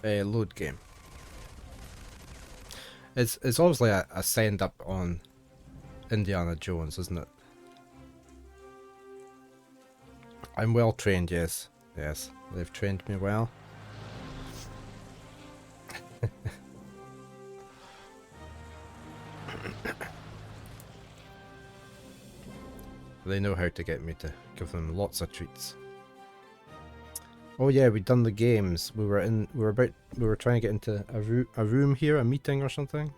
Load game. It's obviously a send up on Indiana Jones, isn't it? I'm well trained, yes. Yes, they've trained me well. They know how to get me to give them lots of treats. Oh yeah, we'd done the games. We were trying to get into a room here, a meeting or something.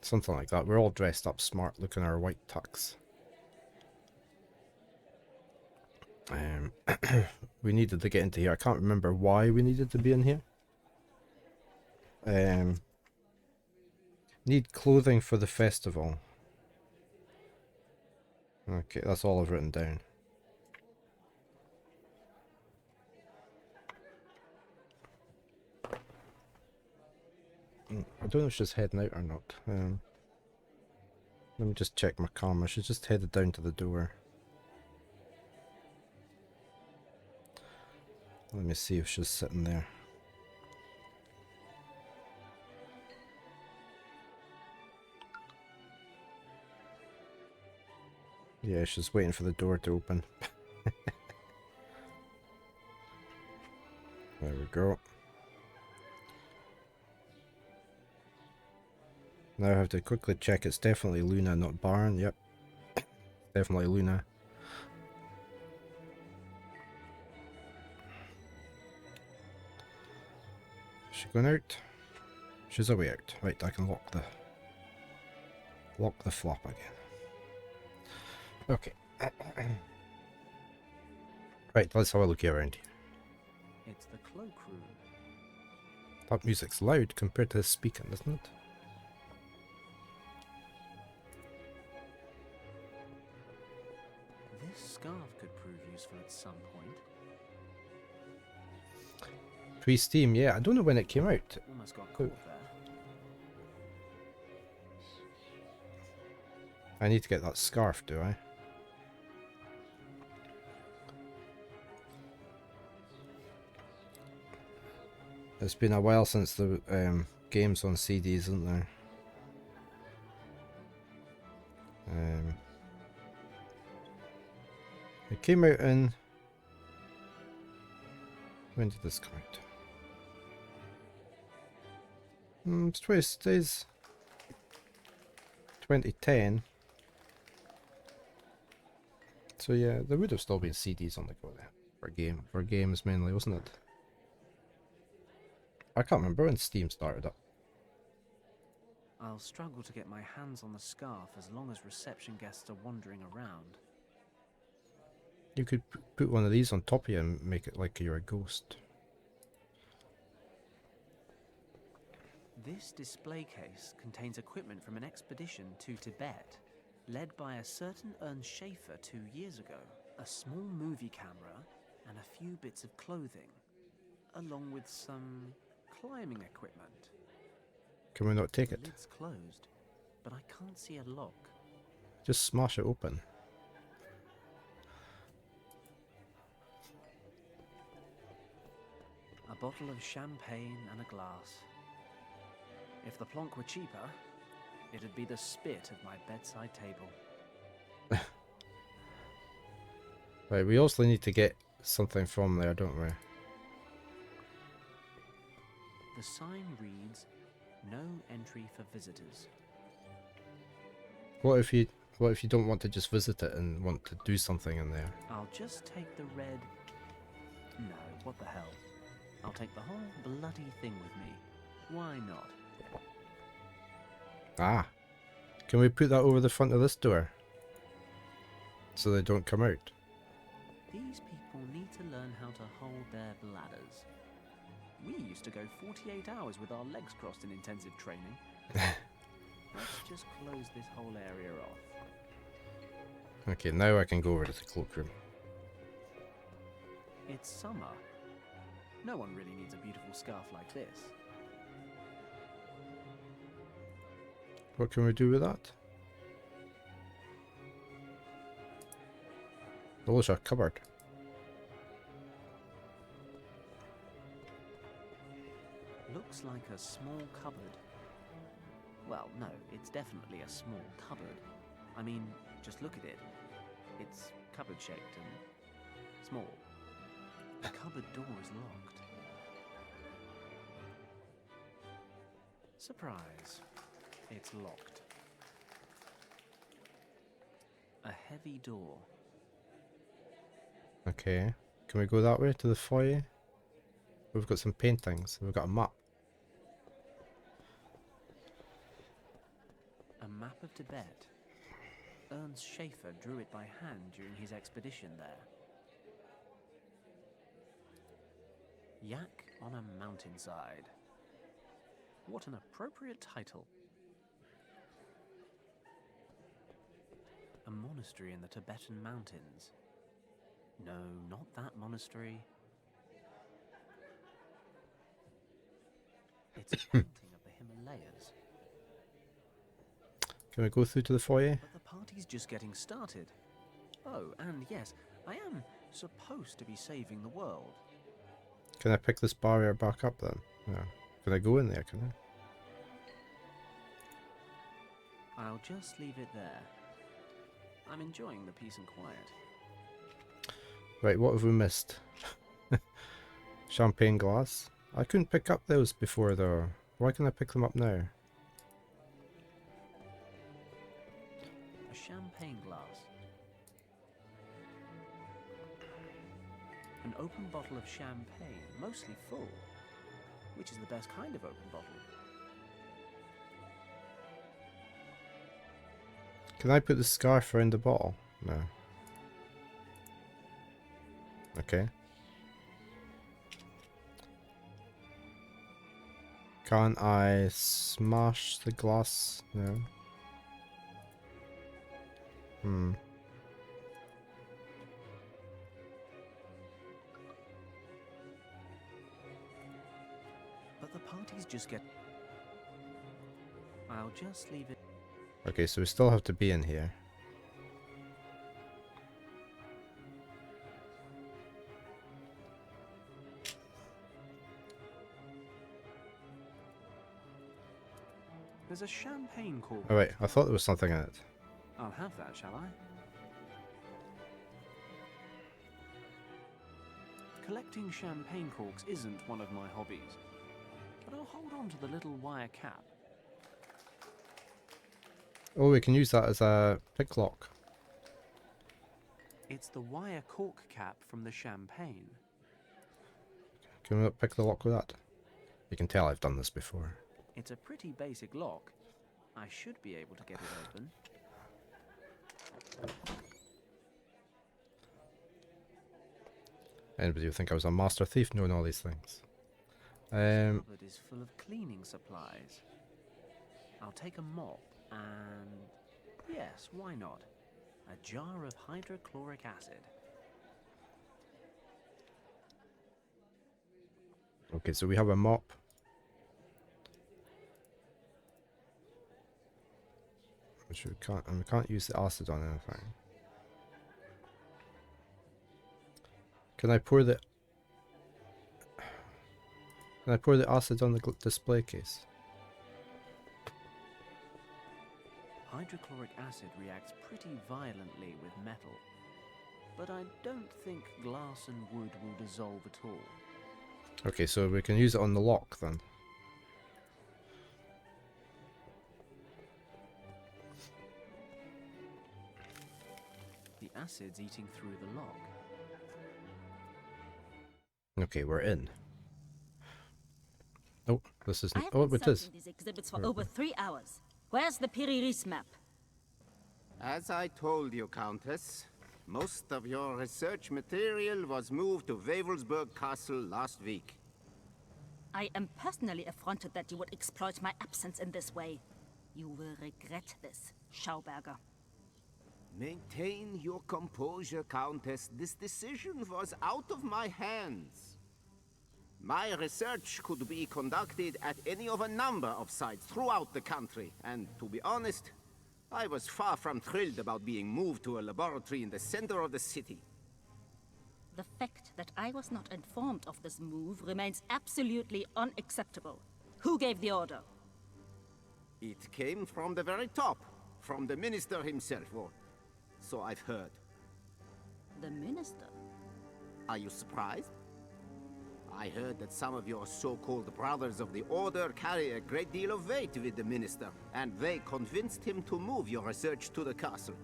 Something like that. We're all dressed up smart, looking our white tux. We needed to get into here. I can't remember why we needed to be in here. Need clothing for the festival. Okay, that's all I've written down. I don't know if she's heading out or not. Let me just check my camera. She's just headed down to the door. Let me see if she's sitting there. Yeah, she's waiting for the door to open. There we go. Now I have to quickly check. It's definitely Luna, not Baron. Yep. Definitely Luna. Is she going out? She's away out. Right, I can lock the flop again. Okay. Right, let's have a look around here. It's the cloakroom. That music's loud compared to the speaking, isn't it? This scarf could prove useful at some point. Pre-Steam, yeah. I don't know when it came out. Almost got caught there. I need to get that scarf, do I? It's been a while since the games on CDs, isn't there? It came out in... When did this come out? It's 2010. So yeah, there would have still been CDs on the go there. For games mainly, wasn't it? I can't remember when Steam started up. I'll struggle to get my hands on the scarf as long as reception guests are wandering around. You could put one of these on top of you and make it like you're a ghost. This display case contains equipment from an expedition to Tibet, led by a certain Ernst Schaefer 2 years ago. A small movie camera and a few bits of clothing, along with some climbing equipment. Can we not take The it? lid's closed, but I can't see a lock. Just smash it open. A bottle of champagne and a glass. If the plonk were cheaper, it'd be the spit of my bedside table. Right, we also need to get something from there, don't we? The sign reads, "No entry for visitors." What if you don't want to just visit it and want to do something in there? I'll just take the red... No, what the hell. I'll take the whole bloody thing with me. Why not? Ah. Can we put that over the front of this door? So they don't come out? These people need to learn how to hold their bladders. We used to go 48 hours with our legs crossed in intensive training. Let's just close this whole area off. Okay, now I can go over to the cloakroom. It's summer. No one really needs a beautiful scarf like this. What can we do with that? Oh, there's a cupboard. looks like a small cupboard. Well, no, it's definitely a small cupboard. I mean, just look at it. It's cupboard-shaped and small. The cupboard door is locked. Surprise. It's locked. A heavy door. Okay. Can we go that way to the foyer? We've got some paintings. We've got a map. A map of Tibet. Ernst Schaefer drew it by hand during his expedition there. Yak on a Mountainside. What an appropriate title. A monastery in the Tibetan mountains. No, not that monastery. It's a painting of the Himalayas. Can we go through to the foyer? But the party's just getting started. Oh, and yes, I am supposed to be saving the world. Can I pick this barrier back up then? Yeah. Can I go in there, can I? I'll just leave it there. I'm enjoying the peace and quiet. Right, what have we missed? Champagne glass. I couldn't pick up those before though. Why can I pick them up now? A champagne glass. An open bottle of champagne, mostly full. Which is the best kind of open bottle? Can I put the scarf around the bottle? No. Okay. Can I smash the glass? No. But the party's just get... I'll just leave it... Okay, so we still have to be in here. There's a champagne cork. Oh wait, I thought there was something in it. I'll have that, shall I? Collecting champagne corks isn't one of my hobbies, but I'll hold on to the little wire cap. Oh, we can use that as a pick lock. It's the wire cork cap from the champagne. Can we not pick the lock with that? You can tell I've done this before. It's a pretty basic lock. I should be able to get it open. Anybody would think I was a master thief knowing all these things. The cupboard is full of cleaning supplies. I'll take a mop and... yes, why not? A jar of hydrochloric acid. Okay, so we have a mop. Which we can't use the acid on anything. Can I pour the acid on the display case? Hydrochloric acid reacts pretty violently with metal, but I don't think glass and wood will dissolve at all. Okay, so we can use it on the lock then. The acid's eating through the lock. Okay, we're in. Oh, this isn't. I have Oh, been it is. searching these exhibits for over 3 hours. Where's the Piri-Reis map? As I told you, Countess, most of your research material was moved to Wavelsburg Castle last week. I am personally affronted that you would exploit my absence in this way. You will regret this, Schauberger. Maintain your composure, Countess. This decision was out of my hands. My research could be conducted at any of a number of sites throughout the country, and to be honest, I was far from thrilled about being moved to a laboratory in the center of the city. The fact that I was not informed of this move remains absolutely unacceptable. Who gave the order? It came from the very top, from the minister himself, or so I've heard. The minister? Are you surprised? I heard that some of your so-called brothers of the Order carry a great deal of weight with the minister, and they convinced him to move your research to the castle.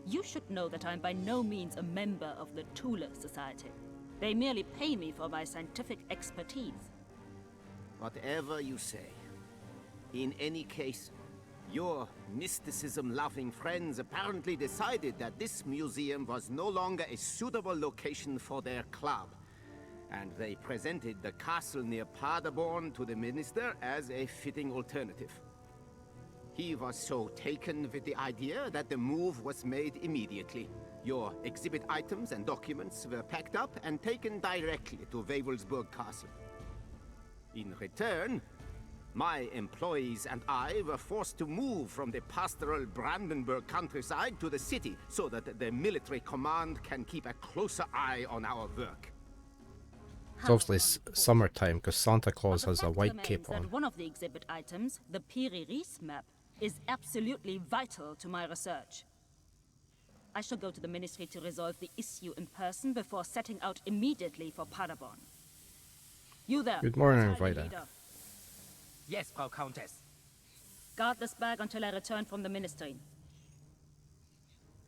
You should know that I'm by no means a member of the Thule Society. They merely pay me for my scientific expertise. Whatever you say. In any case, your mysticism-loving friends apparently decided that this museum was no longer a suitable location for their club, and they presented the castle near Paderborn to the minister as a fitting alternative. He was so taken with the idea that the move was made immediately. Your exhibit items and documents were packed up and taken directly to Wewelsburg Castle. In return, my employees and I were forced to move from the pastoral Brandenburg countryside to the city so that the military command can keep a closer eye on our work. It's obviously summertime because Santa Claus The has a fact white remains cape that on. one of the exhibit items, the Piri Reis map, is absolutely vital to my research. I shall go to the ministry to resolve the issue in person before setting out immediately for Paderborn. You there. Good morning, battalion Vida. leader. Yes, Frau Countess. Guard this bag until I return from the ministry.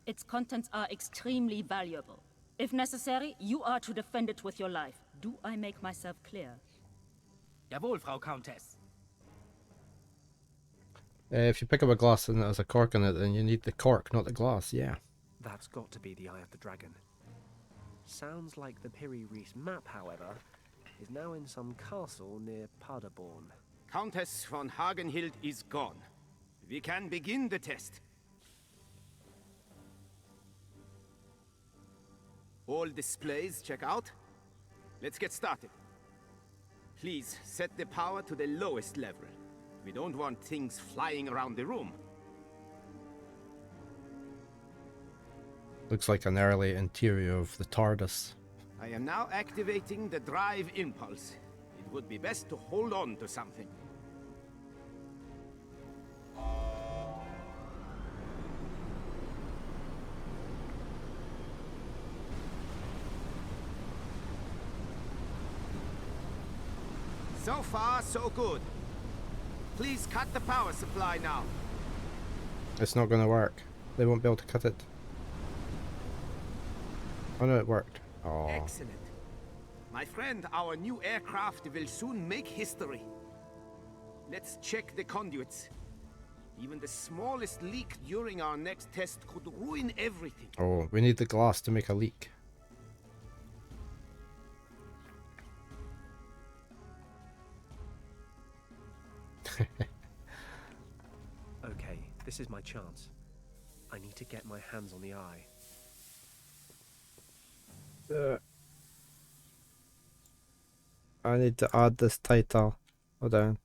Its contents are extremely valuable. If necessary, you are to defend it with your life. Do I make myself clear? Jawohl, Frau Countess. If you pick up a glass and it has a cork in it, then you need the cork, not the glass, yeah. That's got to be the Eye of the Dragon. Sounds like the Piri Reis map, however, is now in some castle near Paderborn. Countess von Hagenhild is gone. We can begin the test. All displays check out. Let's get started. Please set the power to the lowest level. We don't want things flying around the room. Looks like an early interior of the TARDIS. I am now activating the drive impulse. It would be best to hold on to something. So far, so good. Please cut the power supply now. It's not going to work. They won't be able to cut it. Oh no, it worked. Oh, Excellent. My friend, our new aircraft will soon make history. Let's check the conduits. Even the smallest leak during our next test could ruin everything. oh, we need the glass to make a leak. Okay, this is my chance. I need to get my hands on the eye. I need to add this title. Hold on.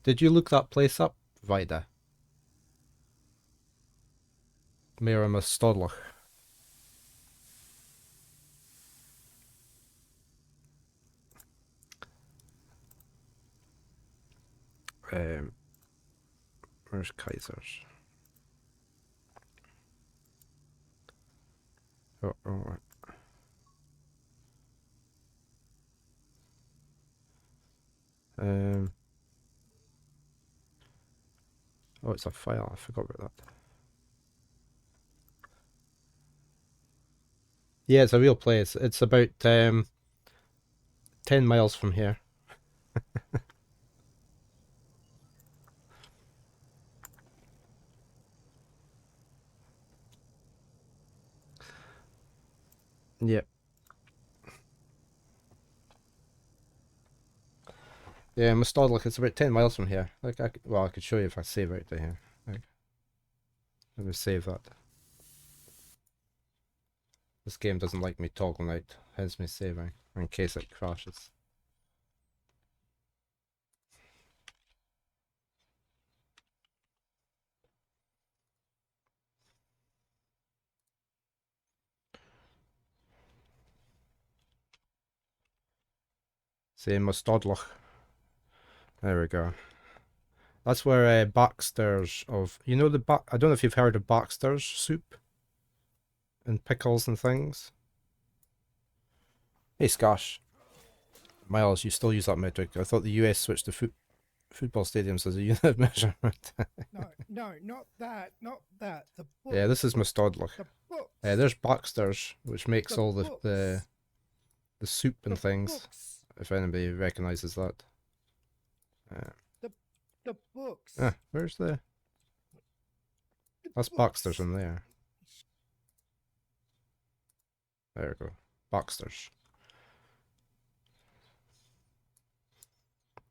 Did you look that place up, Vida? Miriam Stodlach. Where's Kaiser's? Oh, right. Oh, it's a file. I forgot about that. Yeah, it's a real place. It's about 10 miles from here. Yep. Yeah, Mustadlik, it's about 10 miles from here. Like, well, I could show you if I save right to here. Like, let me save that. This game doesn't like me toggling out, hence me saving, in case it crashes. Say Mustodloch. There we go. That's where Baxter's of... You know the... I don't know if you've heard of Baxter's soup? And pickles and things. Hey, Skosh. Miles, you still use that metric. I thought the US switched to football stadiums as a unit of measurement. No, not that. The book. Yeah, this is Mustodloch. The books. There's Baxter's, which makes The all books. the soup and The things. books. If anybody recognises that. The books. Where's the... The That's books. Baxter's in there. There we go. Baxter's.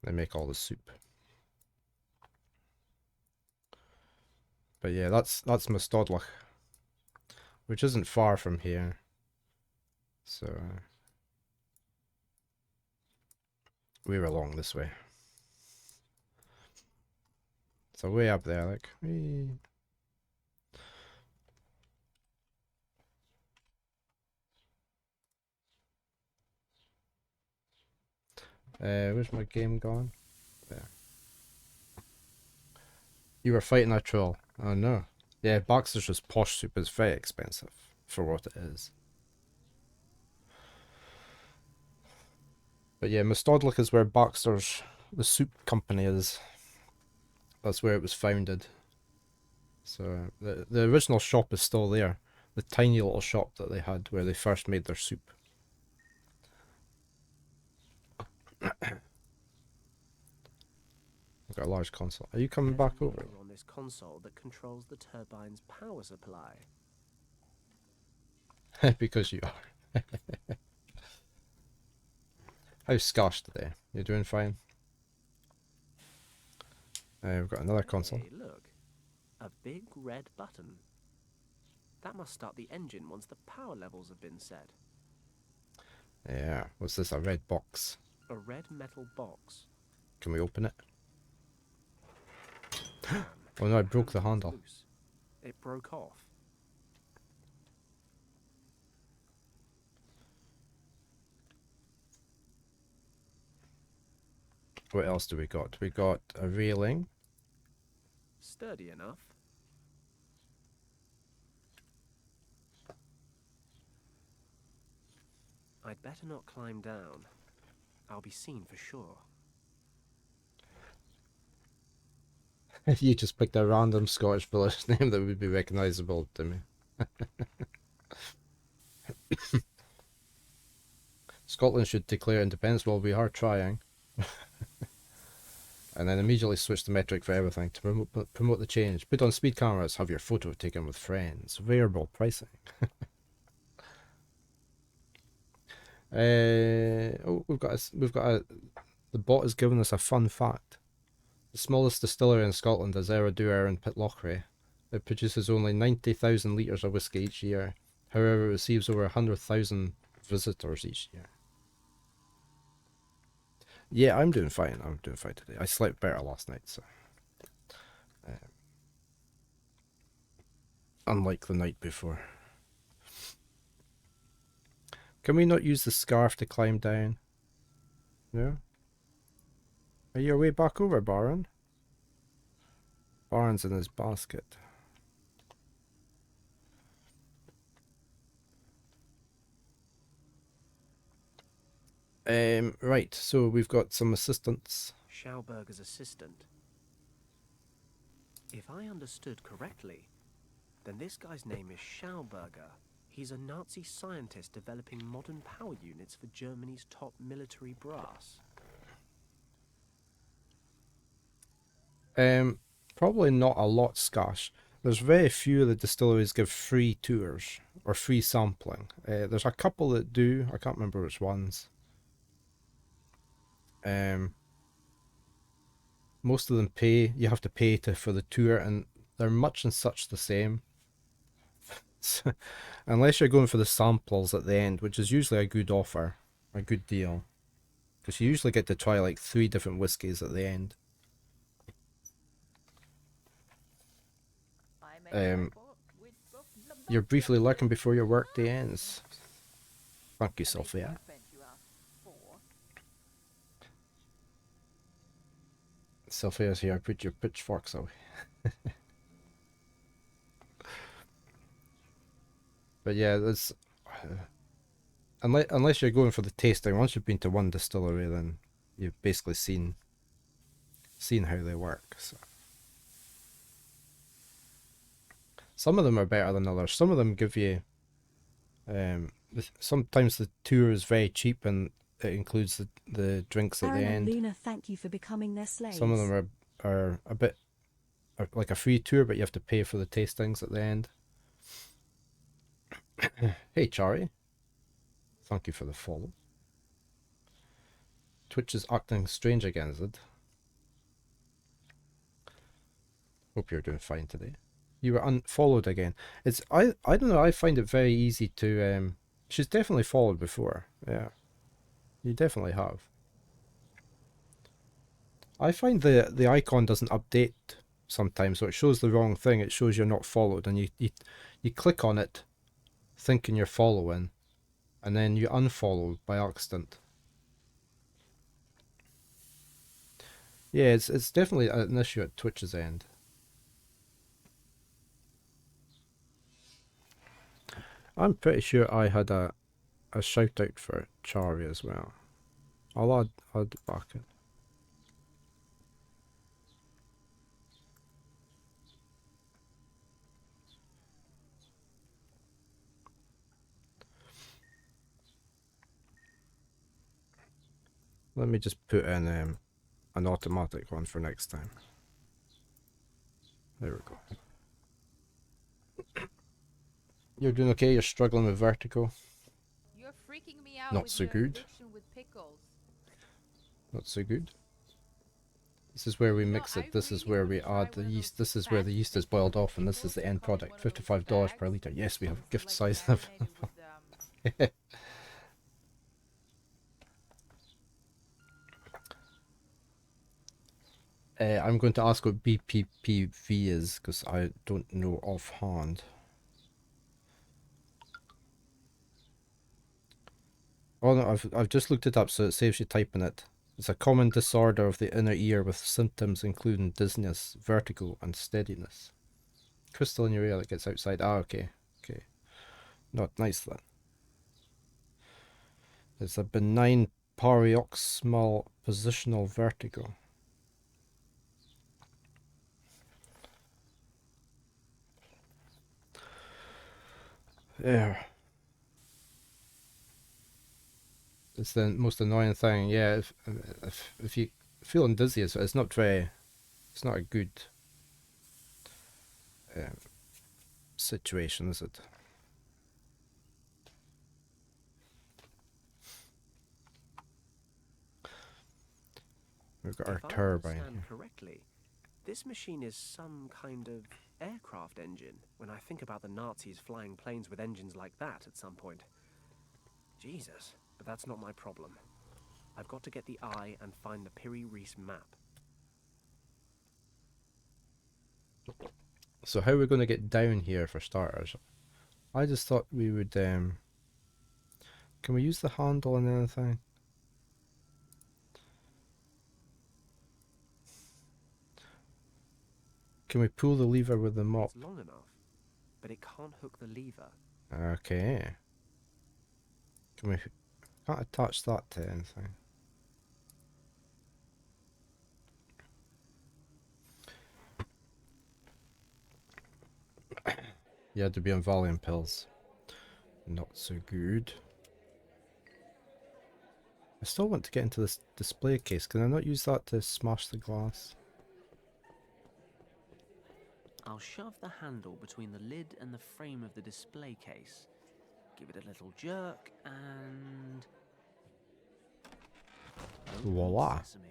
They make all the soup. But yeah, that's Mustodloch, which isn't far from here. So we're along this way. So way up there, like. Whee. Where's my game gone? There. You were fighting a troll. Oh no. Yeah, Baxter's just posh soup is very expensive for what it is. But yeah, Mustodloch is where Baxter's, the soup company, is. That's where it was founded. So the original shop is still there. The tiny little shop that they had where they first made their soup. I've got a large console. Are you coming back over? On this console that controls the turbine's power supply. Because you are. How's Skosh today? You doing fine? We've got another console. Hey, look. A big red button. That must start the engine once the power levels have been set. Yeah, what's this? A red box. A red metal box. Can we open it? Oh no, I broke the handle. Loose. It broke off. What else do we got? We got a railing. Sturdy enough. I'd better not climb down. I'll be seen for sure. You just picked a random Scottish village name that would be recognisable to me. Scotland should declare independence. Well, we are trying. And then immediately switch to metric for everything to promote the change. Put on speed cameras. Have your photo taken with friends. Variable pricing. We've got a. The bot has given us a fun fact. The smallest distillery in Scotland is Eraduer in Pitlochry. It produces only 90,000 litres of whiskey each year. However, it receives over 100,000 visitors each year. Yeah, I'm doing fine. I'm doing fine today. I slept better last night, so. Unlike the night before. Can we not use the scarf to climb down? No? Are you way back over, Baron? Baron's in his basket. Right, so we've got some assistants. Schauberger's assistant. If I understood correctly, then this guy's name is Schauberger. He's a Nazi scientist developing modern power units for Germany's top military brass. Probably not a lot, Skash. There's very few of the distilleries give free tours or free sampling. There's a couple that do. I can't remember which ones. Most of them pay. You have to pay for the tour, and they're much and such the same. Unless you're going for the samples at the end, which is usually a good offer, a good deal, because you usually get to try like 3 different whiskies at the end. You're briefly lurking before your workday ends. Thank you, Sophia. yourself out here. Put your pitchforks away. But yeah, that's unless you're going for the tasting. Once you've been to one distillery, then you've basically seen how they work. So. Some of them are better than others. Some of them give you. Sometimes the tour is very cheap and it includes the drinks at the Aaron end. and Luna thank you for becoming their slaves. Some of them are a bit like a free tour, but you have to pay for the tastings at the end. Hey, Chari. Thank you for the follow. Twitch is acting strange again, is it? Hope you're doing fine today. You were unfollowed again. I don't know, I find it very easy to she's definitely followed before. Yeah. You definitely have. I find the icon doesn't update sometimes, so it shows the wrong thing. It shows you're not followed, and you click on it thinking you're following, and then you unfollow by accident. Yeah, it's definitely an issue at Twitch's end. I'm pretty sure I had a shout out for Chari as well. I'll add it back in. Let me just put in an automatic one for next time. There we go. You're doing okay? You're struggling with vertigo? You're freaking me out Not with so your good. addiction with pickles. Not so good. This is where we No, mix it. I This is really where wanna we try add the one of yeast. those This is where the fat yeast is boiled off, and this is pickles the that end come in product. one of those $55 per bags. litre. Yes, we have It's gift like size of. marinated with, I'm going to ask what BPPV is, because I don't know offhand. Oh no, I've just looked it up, so it saves you typing it. It's a common disorder of the inner ear with symptoms including dizziness, vertigo, and steadiness. Crystal in your ear that gets outside. Ah, okay. Okay. Not nice then. It's a benign paroxysmal positional vertigo. There. It's the most annoying thing. Yeah, if you feeling dizzy, it's not very. It's not a good situation, is it? We've got our If I turbine understand here. correctly, this machine is some kind of aircraft engine. When I think about the Nazis flying planes with engines like that at some point. Jesus, but that's not my problem. I've got to get the eye and find the Piri Reis map. So how are we going to get down here for starters? I just thought we would. Can we use the handle and anything? Can we pull the lever with the mop? It's long enough, but it can't hook the lever. Okay. Can we? Can't attach that to anything. You had to be on Valium pills. Not so good. I still want to get into this display case. Can I not use that to smash the glass? I'll shove the handle between the lid and the frame of the display case. Give it a little jerk and... Open Voila. sesame.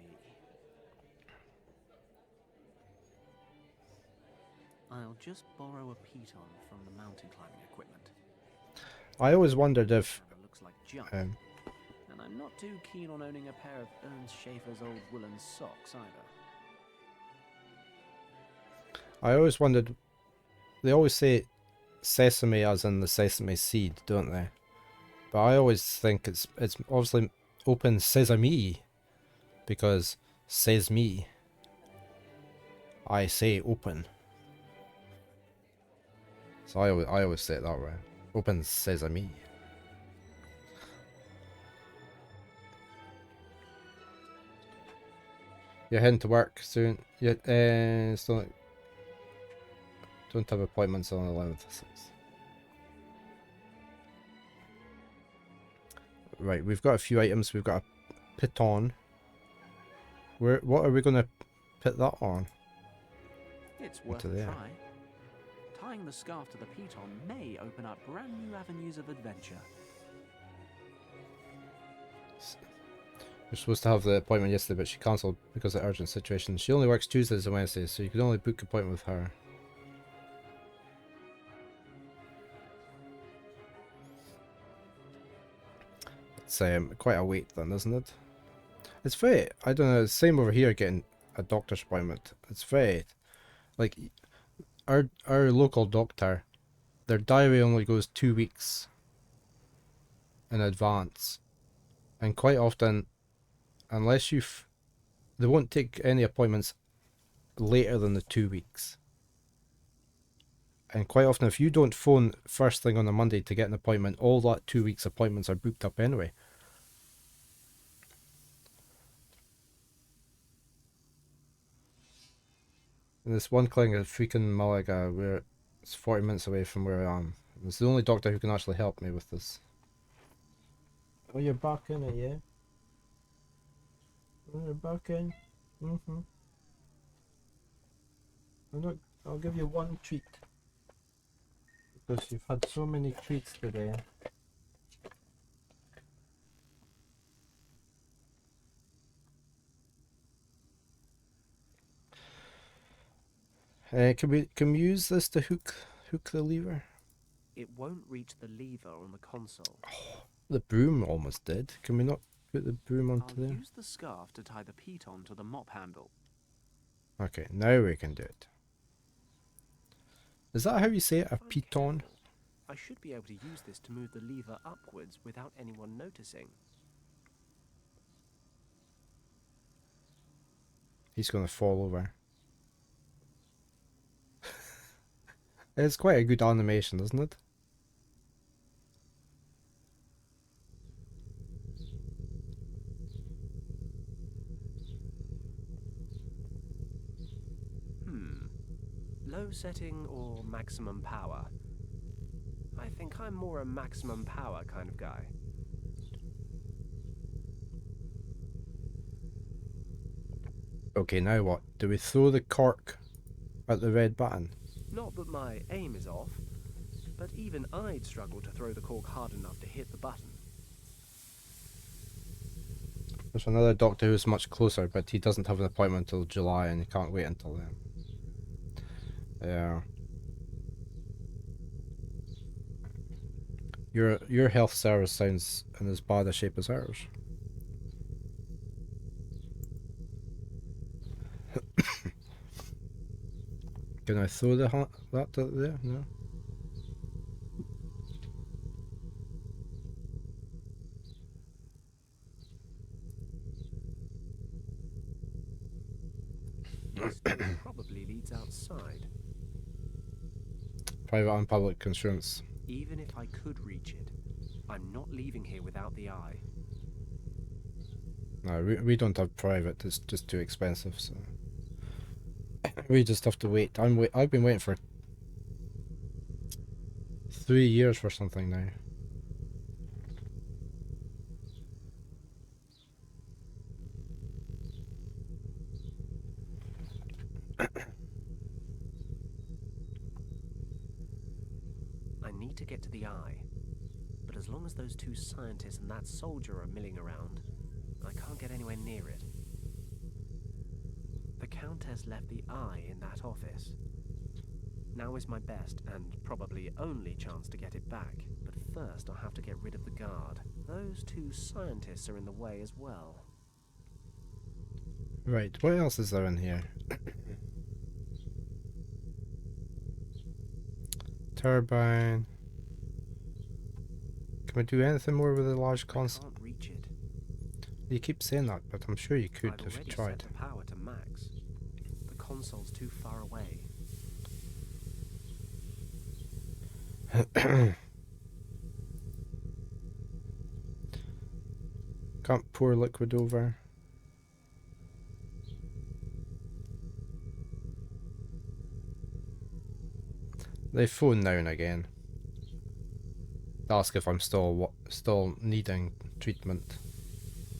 I'll just borrow a piton from the mountain climbing equipment. I always wondered if Camera looks like junk, um, and I'm not too keen on owning a pair of Ernst Schaefer's old woolen socks either. I always wondered, they always say sesame as in the sesame seed, don't they? But I always think it's obviously open sesame, because says me. I say open. So I always say it that way. Open sesame. You're heading to work soon. You still don't have appointments on the 11th. Right, we've got a few items. We've got a piton. What are we going to put that on? It's worth Into a there. try. Tying the scarf to the piton may open up brand new avenues of adventure. You're supposed to have the appointment yesterday, but she cancelled because of urgent situation. She only works Tuesdays and Wednesdays, so you can only book an appointment with her. It's quite a wait then, isn't it? It's very, I don't know, same over here getting a doctor's appointment. It's very, like, our local doctor, their diary only goes 2 weeks in advance. And quite often, unless they won't take any appointments later than the 2 weeks. And quite often, if you don't phone first thing on a Monday to get an appointment, all that 2 weeks appointments are booked up anyway. And this one clinic at freaking Malaga, where it's 40 minutes away from where I am. It's the only doctor who can actually help me with this. Oh, you're back in it, yeah? Oh, you're back in? Mm-hmm. I'll give you one treat. Because you've had so many treats today. Can we use this to hook the lever? It won't reach the lever on the console. The broom almost did. Can we not put the broom onto I'll there? use the scarf to tie the piton to the mop handle. Okay, now we can do it. Is that how you say it? A piton? I should be able to use this to move the lever upwards without anyone noticing. He's gonna fall over. It's quite a good animation, isn't it? Low setting or maximum power? I think I'm more a maximum power kind of guy. Okay, now what? Do we throw the cork at the red button? Not that my aim is off, but even I'd struggle to throw the cork hard enough to hit the button. There's another doctor who's much closer, but he doesn't have an appointment until July and he can't wait until then. Yeah. Your health service sounds in as bad a shape as ours. Can I throw that to there? No. This door probably leads outside. Private and public insurance. Even if I could reach it, I'm not leaving here without the eye. No, we don't have private. It's just too expensive. So we just have to wait. I've been waiting for 3 years for something now. I need to get to the eye, but as long as those two scientists and that soldier are milling around, I can't get anywhere near it. The Countess left the eye in that office. Now is my best and probably only chance to get it back, but first I'll have to get rid of the guard. Those two scientists are in the way as well. Right, what else is there in here? Turbine. Can we do anything more with a large I console? can't reach it. You keep saying that, but I'm sure you could I've if you already tried. set the power to max. The console's too far away. Can't pour liquid over. They phone now and again. Ask if I'm still needing treatment.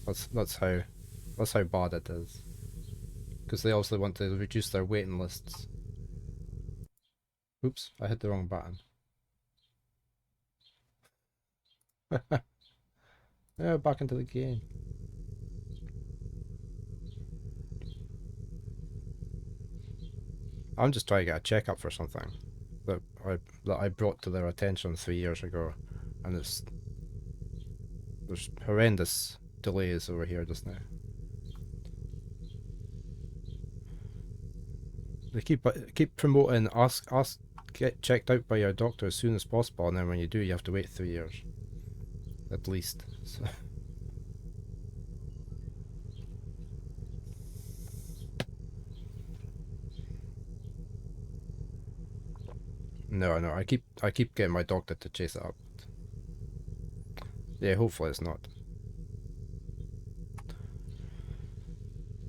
That's how bad it is. Because they obviously want to reduce their waiting lists. Oops, I hit the wrong button. Yeah, back into the game. I'm just trying to get a checkup for something that I brought to their attention 3 years ago, and there's horrendous delays over here just now. They keep promoting get checked out by your doctor as soon as possible, and then when you do, you have to wait 3 years, at least. So. No, I keep getting my doctor to chase it up. Yeah, hopefully it's not.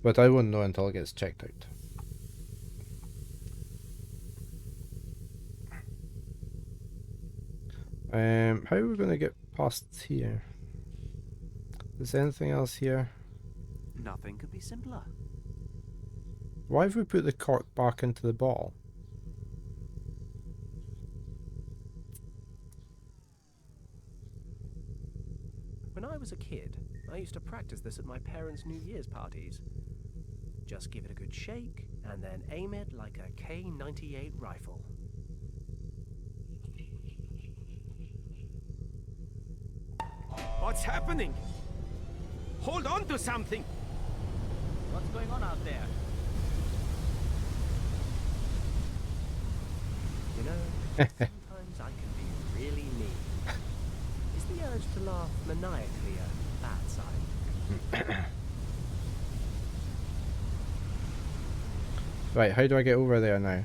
But I won't know until it gets checked out. How are we gonna get past here? Is there anything else here? Nothing could be simpler. Why have we put the cork back into the bottle? When I was a kid, I used to practice this at my parents' New Year's parties. Just give it a good shake, and then aim it like a K98 rifle. What's happening? Hold on to something! What's going on out there? You know, sometimes I can be really mean. Is the urge to laugh maniacally a bad sign? Right, how do I get over there now?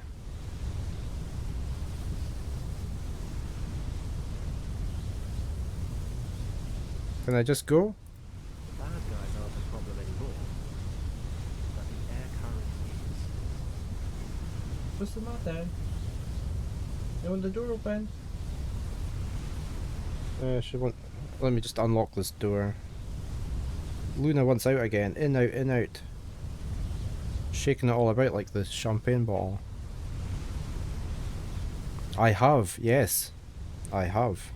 Can I just go? The bad guys aren't a problem anymore. But the air current is. What's the matter? You want the door open? She won't. Let me just unlock this door. Luna wants out again. In, out, in, out. Shaking it all about like the champagne bottle. I have, yes. I have.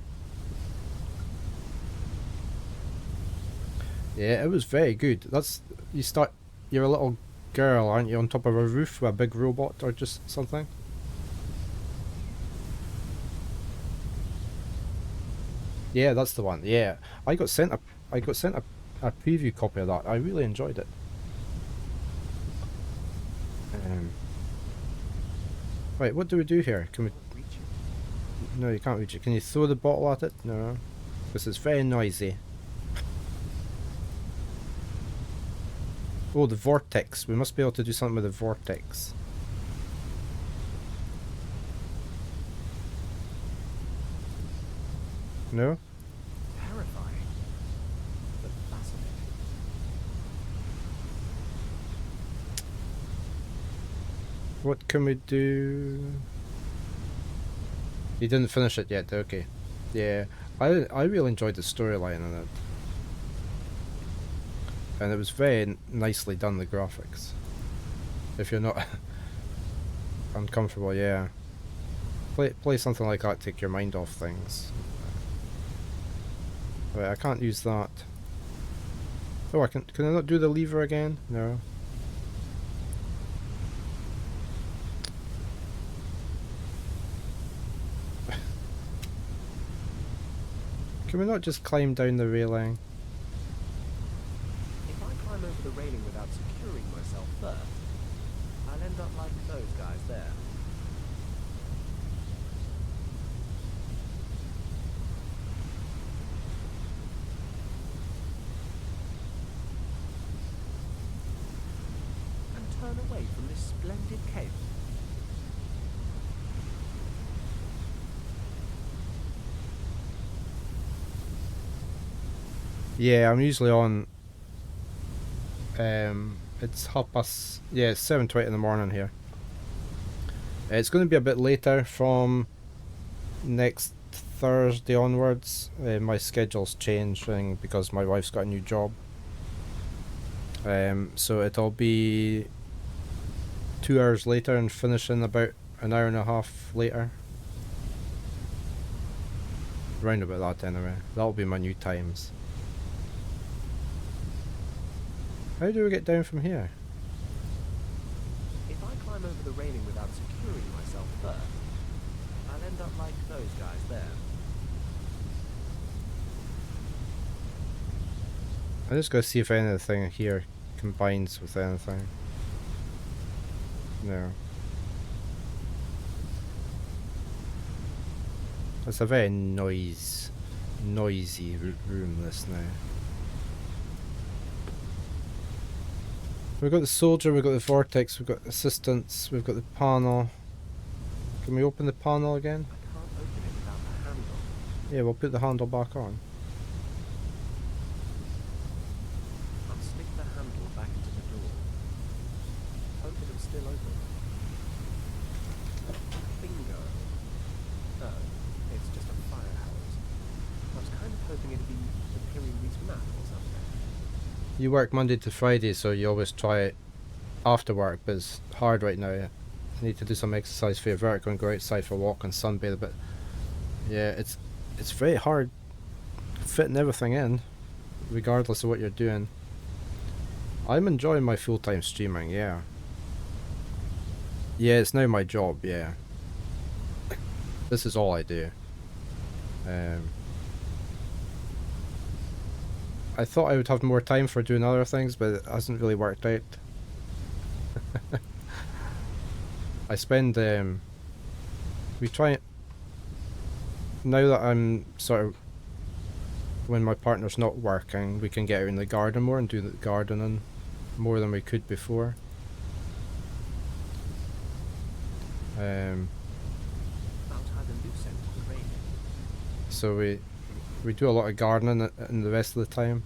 Yeah, it was very good. That's you're a little girl, aren't you, on top of a roof with a big robot or just something? Yeah, that's the one. Yeah, I got sent a preview copy of that. I really enjoyed it. Right, what do we do here? Can we? No, you can't reach it. Can you throw the bottle at it? No. This is very noisy. Oh, the vortex. We must be able to do something with the vortex. No? Terrifying, but fascinating. What can we do? You didn't finish it yet, okay. Yeah, I really enjoyed the storyline in it. And it was very nicely done, the graphics. If you're not uncomfortable, yeah. Play something like that, take your mind off things. Right, I can't use that. Oh, can I not do the lever again? No. Can we not just climb down the railing? If I climb over the railing without securing myself first, I'll end up like those guys there. And turn away away from this splendid cape. Yeah, I'm usually on. It's 7:30 it's 7:20 in the morning here. It's going to be a bit later from next Thursday onwards. My schedule's changing because my wife's got a new job. So it'll be 2 hours later and finishing about an hour and a half later. Round about that anyway. That'll be my new times. How do we get down from here? If I climb over the railing without securing myself first, I'll end up like those guys there. I'm just gonna see if anything here combines with anything. No. It's a very noisy room, this now. We've got the soldier, we've got the vortex, we've got assistants, we've got the panel. Can we open the panel again? I can't open it without the handle. Yeah, we'll put the handle back on. I'll stick the handle back into the door. Hope it'll still open. Bingo. Oh, it's just a fire hose. I was kind of hoping it'd be the Piri-Reis map or something. You work Monday to Friday, so you always try it after work, but it's hard right now. You need to do some exercise for your vertigo and go outside for a walk and sunbathe, but yeah, it's very hard fitting everything in, regardless of what you're doing. I'm enjoying my full-time streaming, yeah. Yeah, it's now my job, yeah. This is all I do. I thought I would have more time for doing other things, but it hasn't really worked out. I spend, we try, now that I'm sort of, when my partner's not working, we can get out in the garden more and do the gardening more than we could before. Outside the loose end of the railing. So we do a lot of gardening in the rest of the time.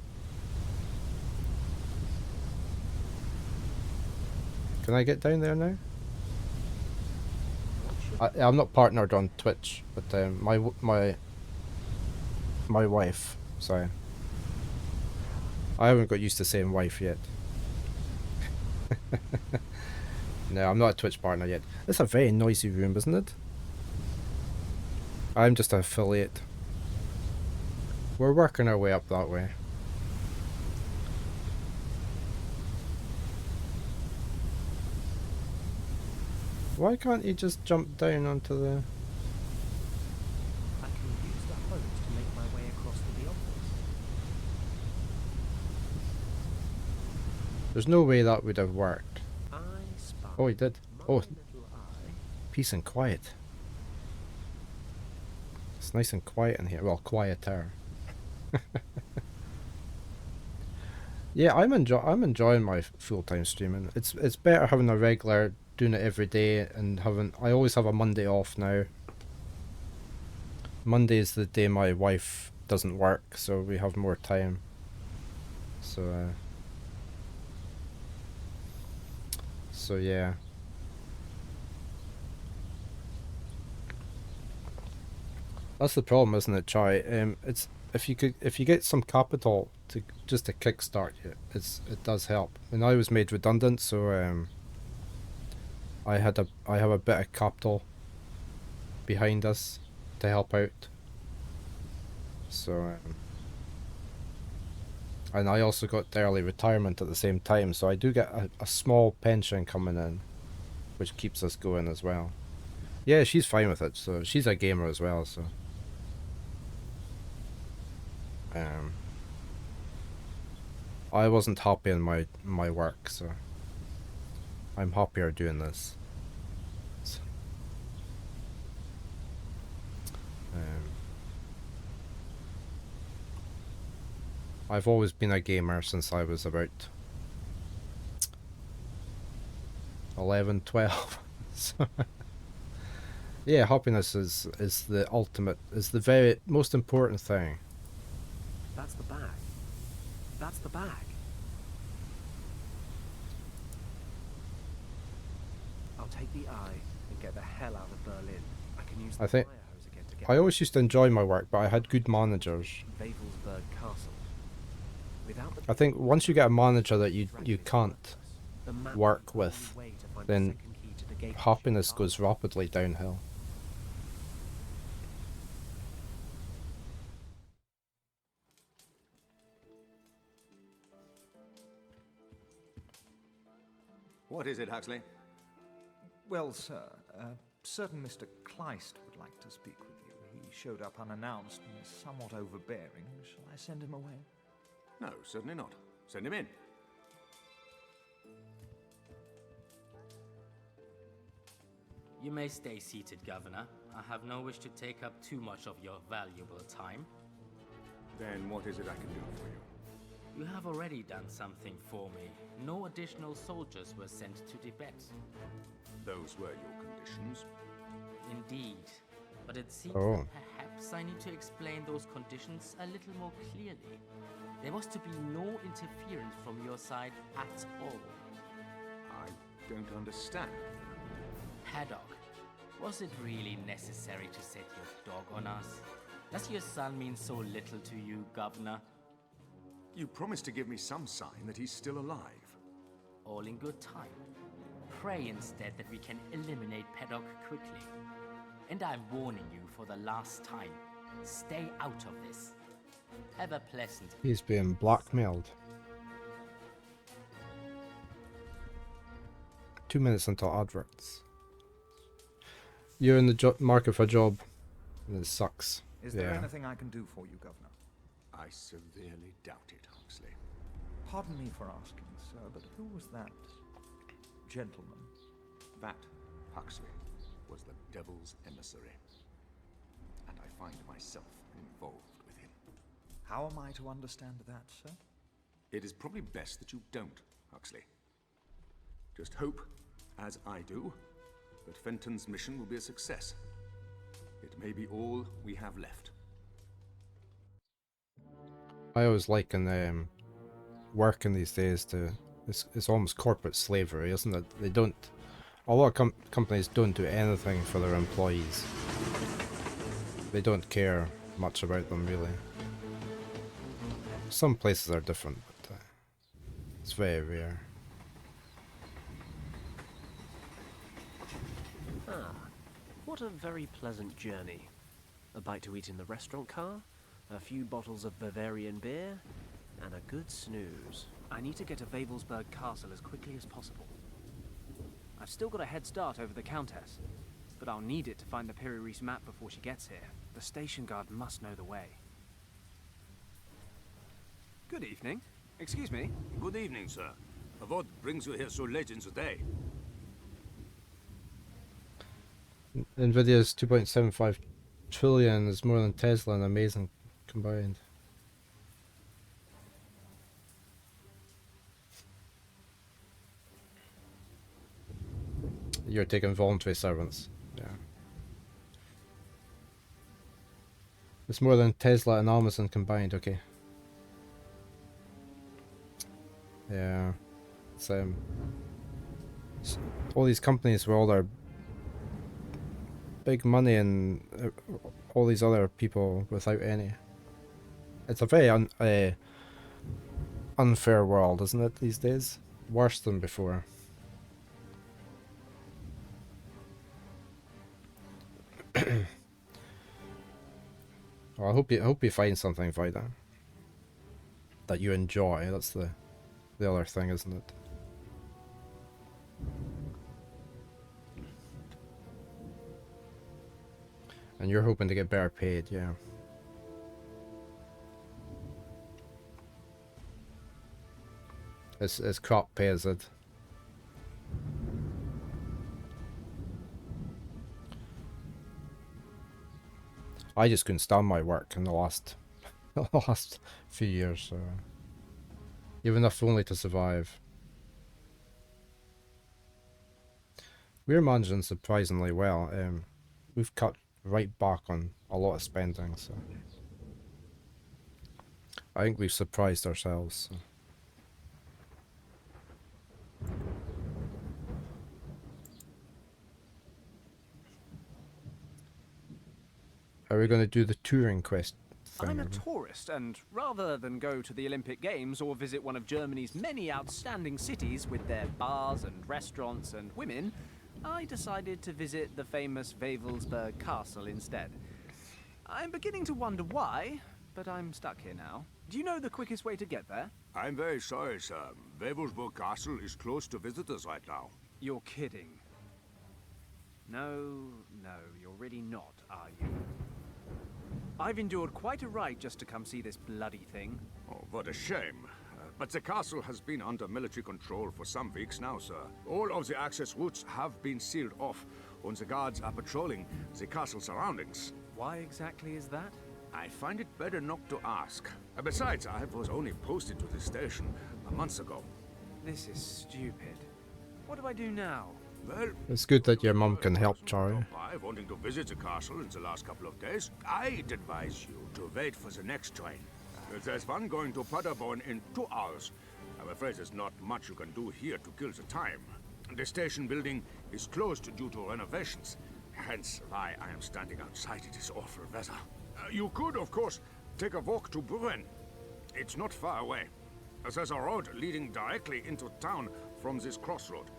Can I get down there now? I'm not partnered on Twitch, but my wife. Sorry, I haven't got used to saying wife yet. No, I'm not a Twitch partner yet. It's a very noisy room, isn't it? I'm just an affiliate. We're working our way up that way. Why can't you just jump down onto the... I can use the hose to make my way across to the office. There's no way that would have worked. I spy Oh, he did. my Oh, little eye. peace and quiet. It's nice and quiet in here. Well, quieter. Yeah, I'm enjoying my full-time streaming. It's better having a regular, doing it every day, and I always have a Monday off now. Monday is the day my wife doesn't work, so we have more time. So yeah. That's the problem, isn't it, Chai? It's if you get some capital to kickstart you, it does help. And I was made redundant, so I have a bit of capital behind us to help out. So and I also got early retirement at the same time, so I do get a small pension coming in, which keeps us going as well. Yeah, she's fine with it, so she's a gamer as well, so I wasn't happy in my work, so I'm happier doing this. So, I've always been a gamer since I was about 11, 12. So, yeah, happiness is the ultimate, is the very most important thing. That's the bag. That's the bag. I'll take the eye and get the hell out of Berlin. I can use the I think fire hose again to get I always used to enjoy my work, but I had good managers. Wavelsberg Castle. Without the I think once you get a manager that you Dracula's can't purpose, the map work was with, the only way to find the then second key to the gate of happiness Shire. goes rapidly downhill. What is it, Huxley? Well, sir, a certain Mr. Kleist would like to speak with you. He showed up unannounced and is somewhat overbearing. Shall I send him away? No, certainly not. Send him in. You may stay seated, Governor. I have no wish to take up too much of your valuable time. Then what is it I can do for you? You have already done something for me. No additional soldiers were sent to Tibet. Those were your conditions. Indeed. But it seems Oh. that perhaps I need to explain those conditions a little more clearly. There was to be no interference from your side at all. I don't understand. Paddock, was it really necessary to set your dog on us? Does your son mean so little to you, Governor? You promised to give me some sign that he's still alive. All in good time. Pray instead that we can eliminate Paddock quickly. And I'm warning you for the last time. Stay out of this. Have a pleasant... He's being blackmailed. 2 minutes until adverts. You're in the market for a job, and it sucks. Is there Yeah. anything I can do for you, Governor? I severely doubt it, Huxley. Pardon me for asking, sir, but who was that gentleman? That, Huxley, was the devil's emissary. And I find myself involved with him. How am I to understand that, sir? It is probably best that you don't, Huxley. Just hope, as I do, that Fenton's mission will be a success. It may be all we have left. I always liken working these days to it's almost corporate slavery, isn't it? They don't. A lot of companies don't do anything for their employees. They don't care much about them, really. Some places are different, but it's very rare. Ah, what a very pleasant journey. A bite to eat in the restaurant car, a few bottles of Bavarian beer, and a good snooze. I need to get to Wavelsberg Castle as quickly as possible. I've still got a head start over the Countess, but I'll need it to find the Piri-Reis map before she gets here. The station guard must know the way. Good evening. Excuse me. Good evening, sir. What brings you here so late in the day? Nvidia's 2.75 trillion is more than Tesla and Amazon combined. You're taking voluntary servants. Yeah. It's more than Tesla and Amazon combined, okay. Yeah. It's all these companies with all their big money and all these other people without any. It's a very unfair world, isn't it, these days? Worse than before. Well, I hope you find something, Vida, that you enjoy. That's the other thing, isn't it? And you're hoping to get better paid, yeah. It's crop pay, is it? I just couldn't stand my work in the last few years, so even if only to survive. We're managing surprisingly well. We've cut right back on a lot of spending, so I think we've surprised ourselves. So. Are we going to do the touring quest thing? I'm a tourist, and rather than go to the Olympic Games or visit one of Germany's many outstanding cities with their bars and restaurants and women, I decided to visit the famous Wewelsburg Castle instead. I'm beginning to wonder why, but I'm stuck here now. Do you know the quickest way to get there? I'm very sorry, sir. Wewelsburg Castle is closed to visitors right now. You're kidding. No, you're really not, are you? I've endured quite a ride just to come see this bloody thing. Oh, what a shame. But the castle has been under military control for some weeks now, sir. All of the access routes have been sealed off, and the guards are patrolling the castle surroundings. Why exactly is that? I find it better not to ask. Besides, I was only posted to the station a month ago. This is stupid. What do I do now? Well, it's good that your mum can help, Charlie. By wanting to visit the castle in the last couple of days, I'd advise you to wait for the next train. There's one going to Paderborn in 2 hours. I'm afraid there's not much you can do here to kill the time. The station building is closed due to renovations, hence why I am standing outside in this awful weather. You could, of course, take a walk to Buren. It's not far away. There's a road leading directly into town from this crossroad.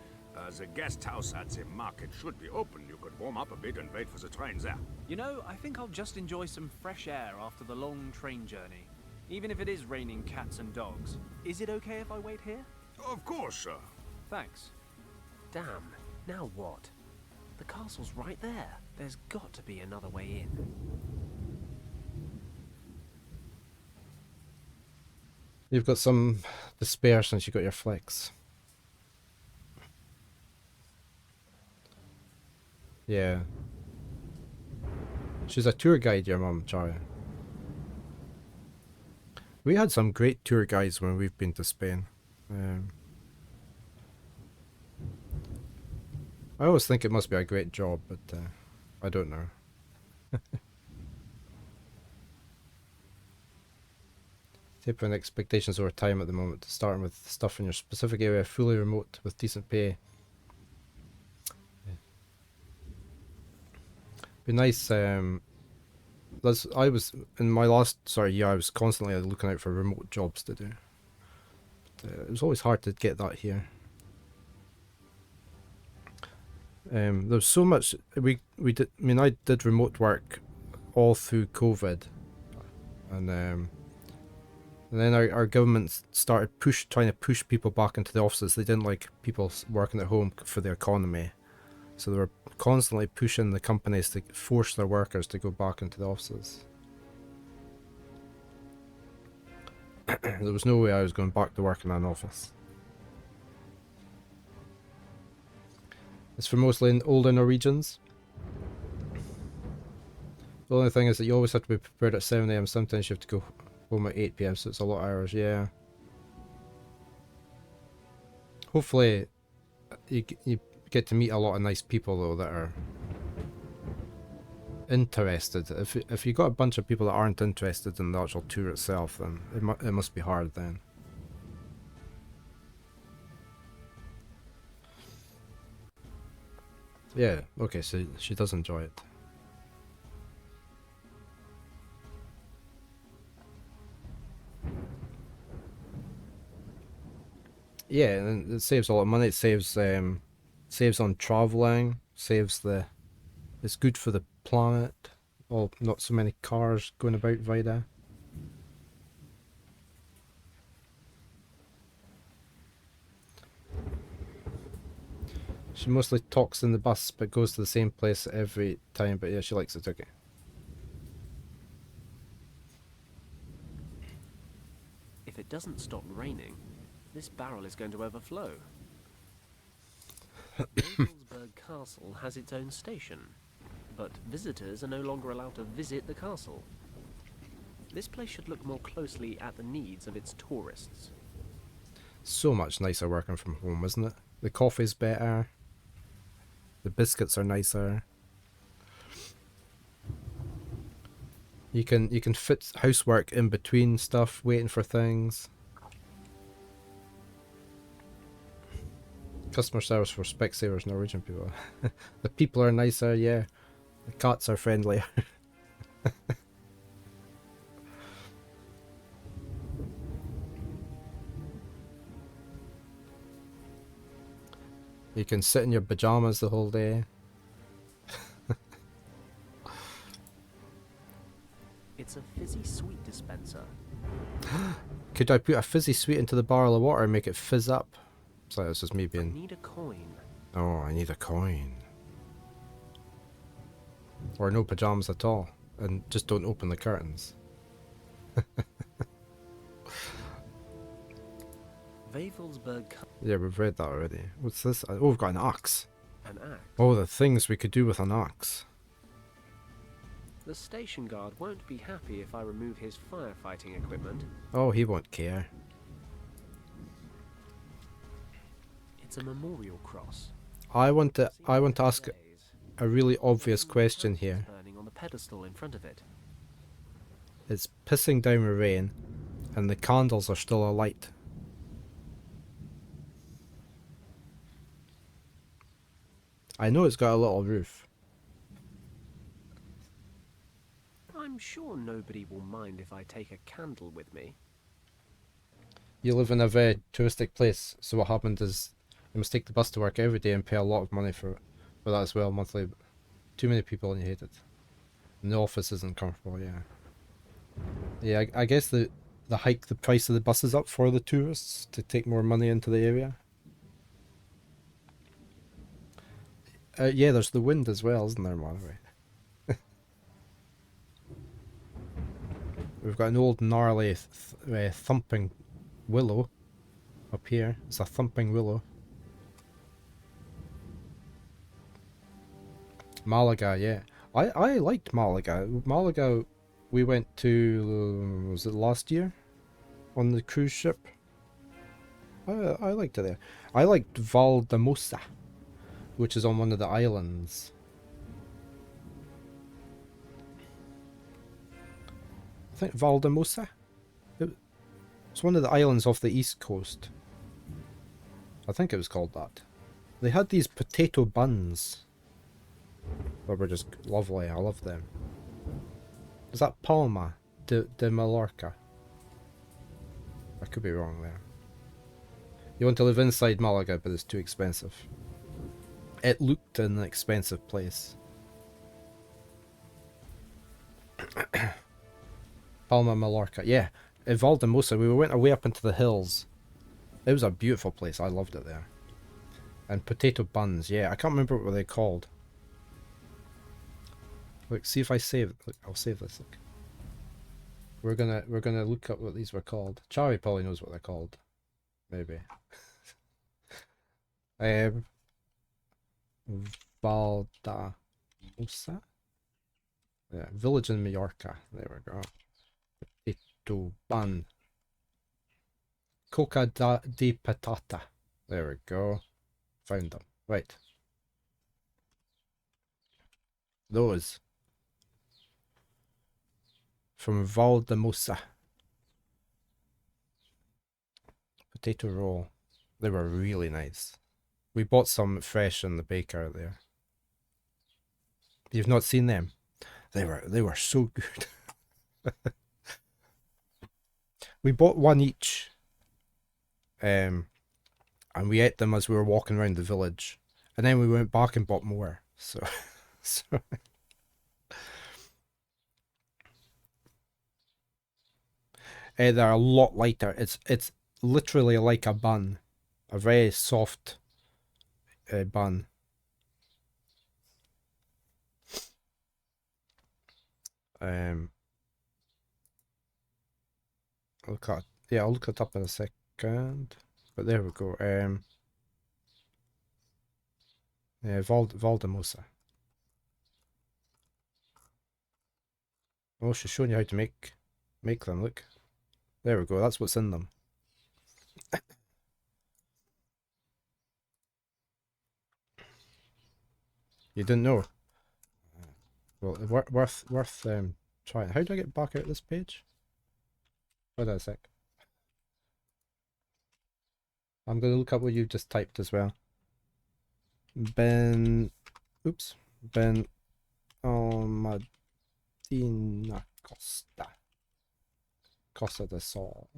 The guest house at the market should be open. You could warm up a bit and wait for the train there. You know, I think I'll just enjoy some fresh air after the long train journey. Even if it is raining cats and dogs. Is it okay if I wait here? Of course, sir. Thanks. Damn, now what? The castle's right there. There's got to be another way in. You've got some despair since you got your flex. Yeah. She's a tour guide, your mum, Charlie. We had some great tour guides when we've been to Spain. I always think it must be a great job, but I don't know. Tapering expectations over time at the moment, starting with stuff in your specific area, fully remote with decent pay. Be nice. I was in my last year. I was constantly looking out for remote jobs to do. But, it was always hard to get that here. There's so much we did. I mean, I did remote work all through COVID, and then our government started trying to push people back into the offices. They didn't like people working at home for the economy. So they were constantly pushing the companies to force their workers to go back into the offices. There was no way I was going back to work in an office. It's for mostly older Norwegians. The only thing is that you always have to be prepared at 7 AM. Sometimes you have to go home at 8 PM, so it's a lot of hours, yeah. Hopefully you get to meet a lot of nice people though that are interested. If you got a bunch of people that aren't interested in the actual tour itself, then it must be hard then. Yeah, okay, so she does enjoy it. Yeah, and it saves a lot of money. It saves on traveling, it's good for the planet. Not so many cars going about Vida. She mostly talks in the bus but goes to the same place every time, but yeah, she likes it, okay. If it doesn't stop raining, this barrel is going to overflow. Wewelsburg Castle has its own station, but visitors are no longer allowed to visit the castle. This place should look more closely at the needs of its tourists. So much nicer working from home, isn't it? The coffee's better. The biscuits are nicer. You can fit housework in between stuff, waiting for things. Customer service for Specsavers Norwegian people. The people are nicer, yeah. The cats are friendlier. You can sit in your pajamas the whole day. It's a fizzy sweet dispenser. Could I put a fizzy sweet into the barrel of water and make it fizz up? So this is me I being... need a coin. Oh, I need a coin. Or no pajamas at all. And just don't open the curtains. Wavelsberg. Yeah, we've read that already. What's this? Oh, we've got an axe. An axe. Oh, the things we could do with an axe. The station guard won't be happy if I remove his firefighting equipment. Oh, he won't care. It's a memorial cross. I want to ask a really obvious question here. Burning on the pedestal in front of it. It's pissing down with rain, and the candles are still alight. I know it's got a little roof. I'm sure nobody will mind if I take a candle with me. You live in a very touristic place, so what happened is you must take the bus to work every day and pay a lot of money for that as well, monthly. Too many people and you hate it. And the office isn't comfortable, yeah. Yeah, I guess the hike the price of the buses up for the tourists to take more money into the area. Yeah, there's the wind as well, isn't there, Mallory? We've got an old gnarly thumping willow up here. It's a thumping willow. Malaga, yeah. I liked Malaga. Malaga, we went to, was it last year? On the cruise ship. I liked it there. I liked Valdemosa, which is on one of the islands. I think Valdemosa. It's one of the islands off the east coast. I think it was called that. They had these potato buns that were just lovely. I love them. Is that Palma de Mallorca? I could be wrong there. You want to live inside Malaga, but it's too expensive. It looked an expensive place. Palma, Mallorca. Yeah, in Valdemosa, we went away up into the hills. It was a beautiful place. I loved it there. And potato buns. Yeah, I can't remember what they're called. Look, see if I save. Look, I'll save this. Look. We're gonna look up what these were called. Charlie probably knows what they're called. Maybe. Valdemosa. Yeah, village in Mallorca. There we go. Potato bun. Coca di patata. There we go. Found them. Right. Those. From Valdemosa. Potato roll. They were really nice. We bought some fresh in the baker there. You've not seen them? They were so good. We bought one each. And we ate them as we were walking around the village. And then we went back and bought more. So they're a lot lighter. It's literally like a bun. A very soft bun. I'll look it up in a second. But there we go. Yeah, Valdemosa. Oh, she's showing you how to make them. Look, there we go. That's what's in them. You didn't know? Well, worth trying. How do I get back out this page? Hold on a sec. I'm gonna look up what you just typed as well. Oops. Ben Almadina Costa. Costa del Sol.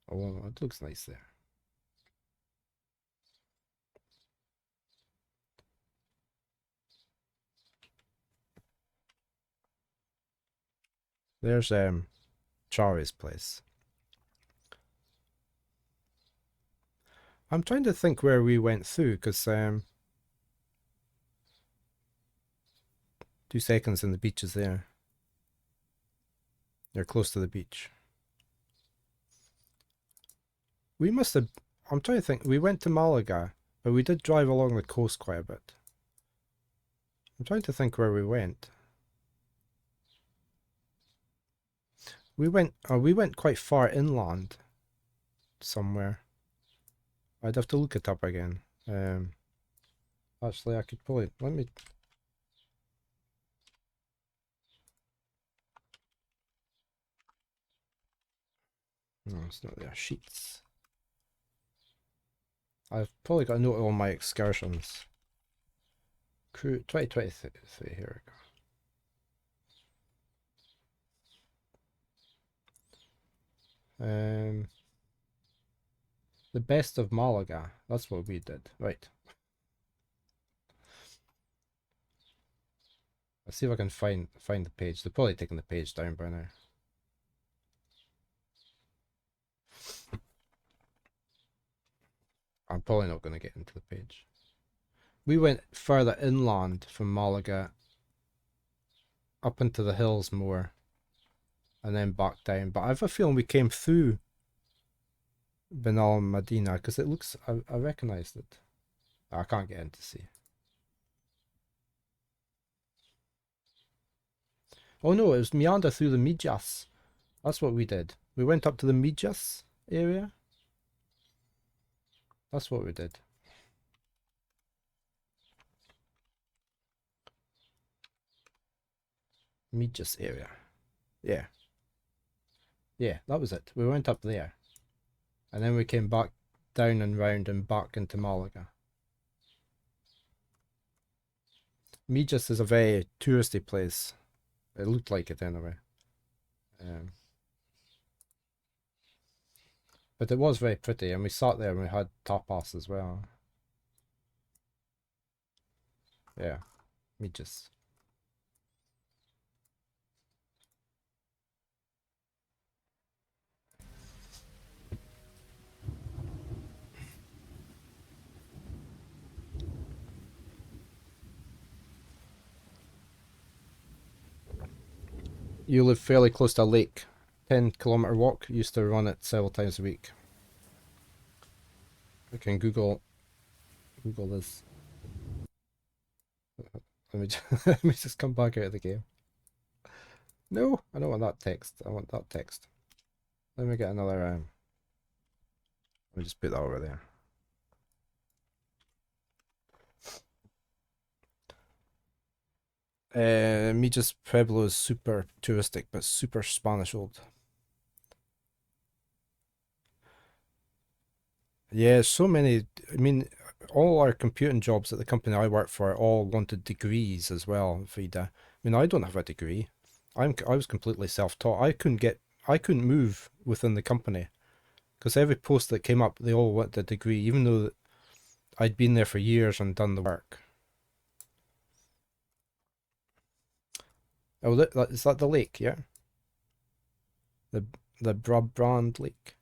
Oh, well, it looks nice there. There's Charlie's place. I'm trying to think where we went through, because 2 seconds and the beach is there. They're close to the beach. We must have... I'm trying to think. We went to Malaga, but we did drive along the coast quite a bit. I'm trying to think where we went. We went quite far inland somewhere. I'd have to look it up again. Actually, I could probably... Let me... No, it's not there. Sheets. I've probably got a note of all my excursions. Crew 2023, here we go. The best of Malaga. That's what we did. Right. Let's see if I can find the page. They're probably taking the page down by now. I'm probably not going to get into the page. We went further inland from Malaga up into the hills more and then back down. But I have a feeling we came through Benalmadena because it looks... I recognized it. I can't get in to see. Oh no, it was meander through the Mijas. That's what we did. We went up to the Mijas area. That's what we did. Mijas area. Yeah. Yeah, that was it. We went up there. And then we came back down and round and back into Malaga. Mijas is a very touristy place. It looked like it anyway. But it was very pretty, and we sat there and we had tapas as well. Yeah, Mijas. You live fairly close to a lake. 10-kilometer walk. Used to run it several times a week. I can Google this. Let me let me just come back out of the game. No, I don't want that text. I want that text. Let me get another. Let me just put that over there. Mijas Pueblo is super touristic, but super Spanish old. Yeah, so many. I mean, all our computing jobs at the company I work for all wanted degrees as well, Frida. I mean, I don't have a degree. I was completely self-taught. I couldn't move within the company because every post that came up, they all wanted a degree, even though I'd been there for years and done the work. Oh, is that the lake? Yeah. The Brabrand Lake.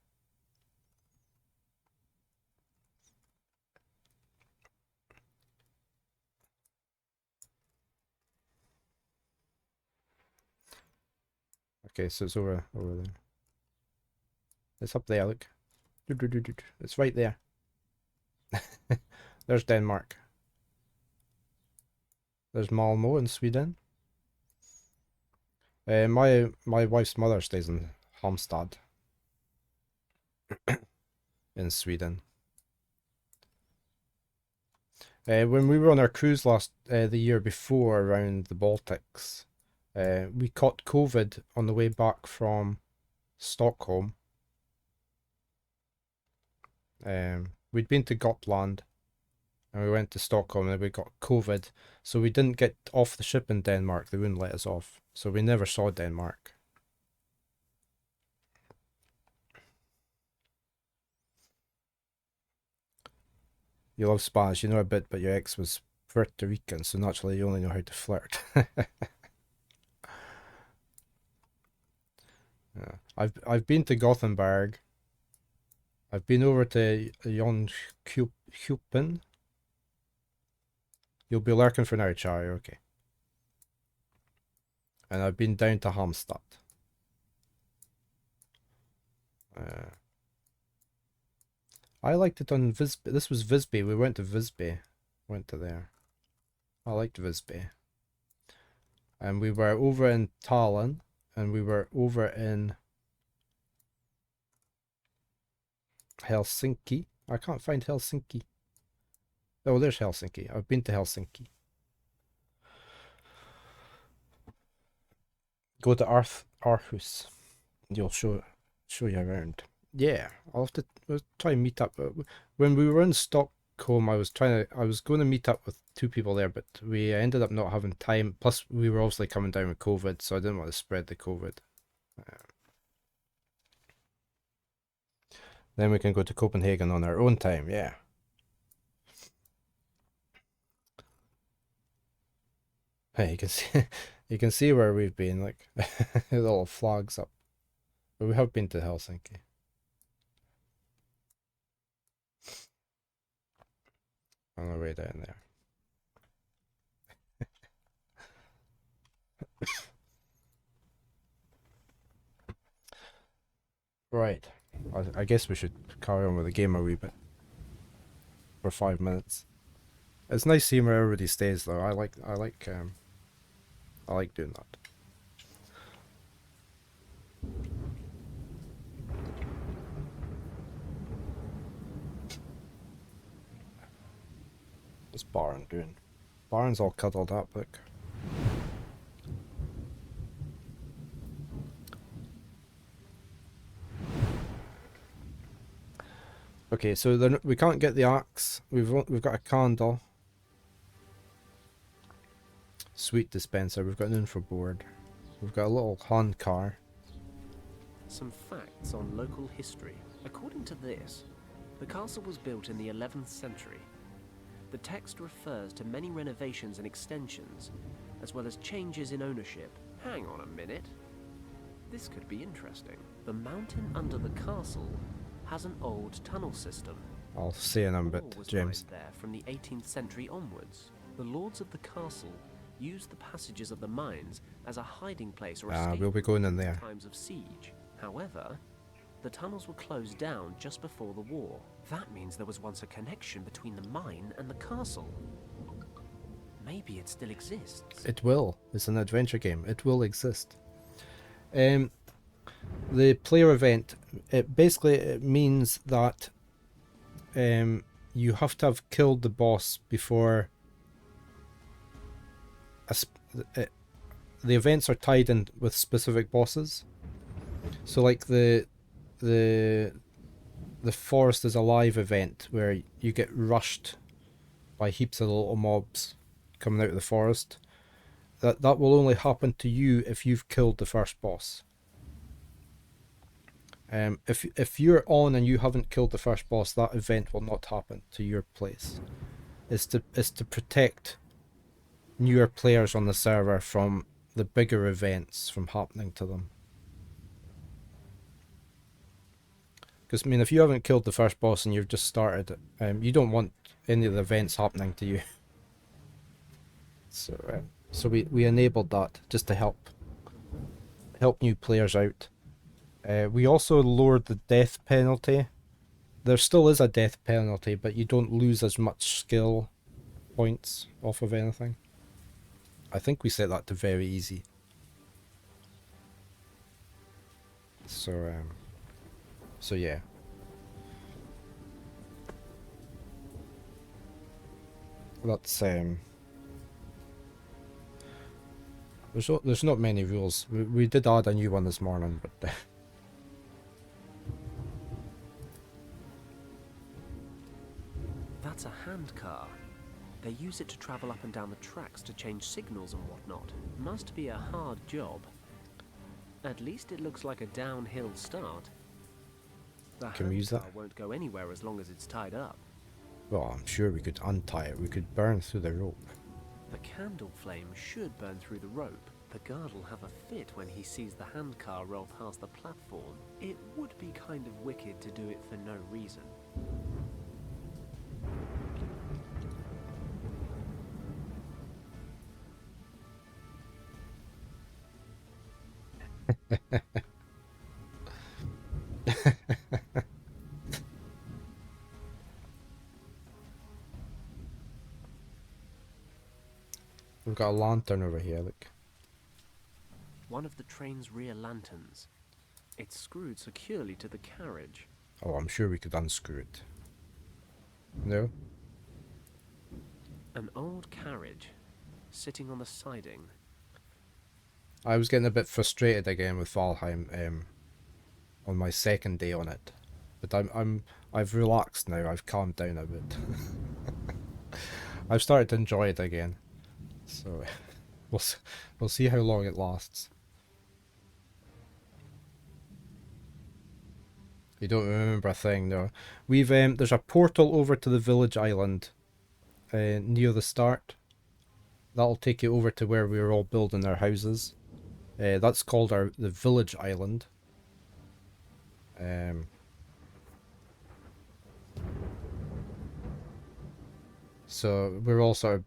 Okay, so it's over there. It's up there, look. It's right there. There's Denmark. There's Malmo in Sweden. My wife's mother stays in Halmstad in Sweden. When we were on our cruise the year before around the Baltics, we caught COVID on the way back from Stockholm. We'd been to Gotland and we went to Stockholm and we got COVID, so we didn't get off the ship in Denmark. They wouldn't let us off, so we never saw Denmark. You love Spanish, you know a bit, but your ex was Puerto Rican, so naturally you only know how to flirt. Yeah. I've been to Gothenburg. I've been over to Jönköping. You'll be lurking for now, Charlie, okay. And I've been down to Halmstad. I liked it on Visby. This was Visby. We went to Visby. Went to there. I liked Visby. And we were over in Tallinn. And we were over in Helsinki. I can't find Helsinki. Oh, there's Helsinki. I've been to Helsinki. Go to Aarhus. You'll show you around. Yeah, I'll try and meet up. When we were in Stockholm, I was going to meet up with 2 people there, but we ended up not having time. Plus, we were obviously coming down with COVID, so I didn't want to spread the COVID. Then we can go to Copenhagen on our own time, yeah. Hey, you can see where we've been, like little flags up. But we have been to Helsinki. On our way down there. Right. I guess we should carry on with the game a wee bit. For 5 minutes. It's nice seeing where everybody stays though. I like doing that. What's Baron doing? Baron's all cuddled up, look. Okay, so then we can't get the axe. We've got a candle. Sweet dispenser. We've got an infraboard. We've got a little hand car. Some facts on local history. According to this, the castle was built in the 11th century. The text refers to many renovations and extensions, as well as changes in ownership. Hang on a minute. This could be interesting. The mountain under the castle has an old tunnel system. I'll see in a bit, James. There from the 18th century onwards. The lords of the castle used the passages of the mines as a hiding place or escape we'll be going in there. times of siege. However, the tunnels were closed down just before the war. That means there was once a connection between the mine and the castle. Maybe it still exists. It will. It's an adventure game. It will exist. The player event, it means that you have to have killed the boss before the events are tied in with specific bosses. So like the forest is alive event where you get rushed by heaps of little mobs coming out of the forest. That will only happen to you if you've killed the first boss. If you're on and you haven't killed the first boss, that event will not happen to your place. It's to protect newer players on the server from the bigger events from happening to them. Because I mean, if you haven't killed the first boss and you've just started, you don't want any of the events happening to you. So we enabled that just to help new players out. We also lowered the death penalty. There still is a death penalty, but you don't lose as much skill points off of anything. I think we set that to very easy. So yeah. That's there's not many rules. We did add a new one this morning, but That's a handcar. They use it to travel up and down the tracks to change signals and whatnot. Must be a hard job. At least it looks like a downhill start. The Can we use that? handcar won't go anywhere as long as it's tied up. well, I'm sure we could untie it. We could burn through the rope. The candle flame should burn through the rope. The guard'll have a fit when he sees the handcar roll past the platform. It would be kind of wicked to do it for no reason. We've got a lantern over here, look. One of the train's rear lanterns. It's screwed securely to the carriage. Oh, I'm sure we could unscrew it. No? An old carriage, sitting on the siding. I was getting a bit frustrated again with Valheim on my second day on it. But I've relaxed now, I've calmed down a bit. I've started to enjoy it again. So we'll see how long it lasts. You don't remember a thing, no. We've there's a portal over to the village island near the start. That'll take you over to where we were all building our houses. That's called the village island. So we're all sort of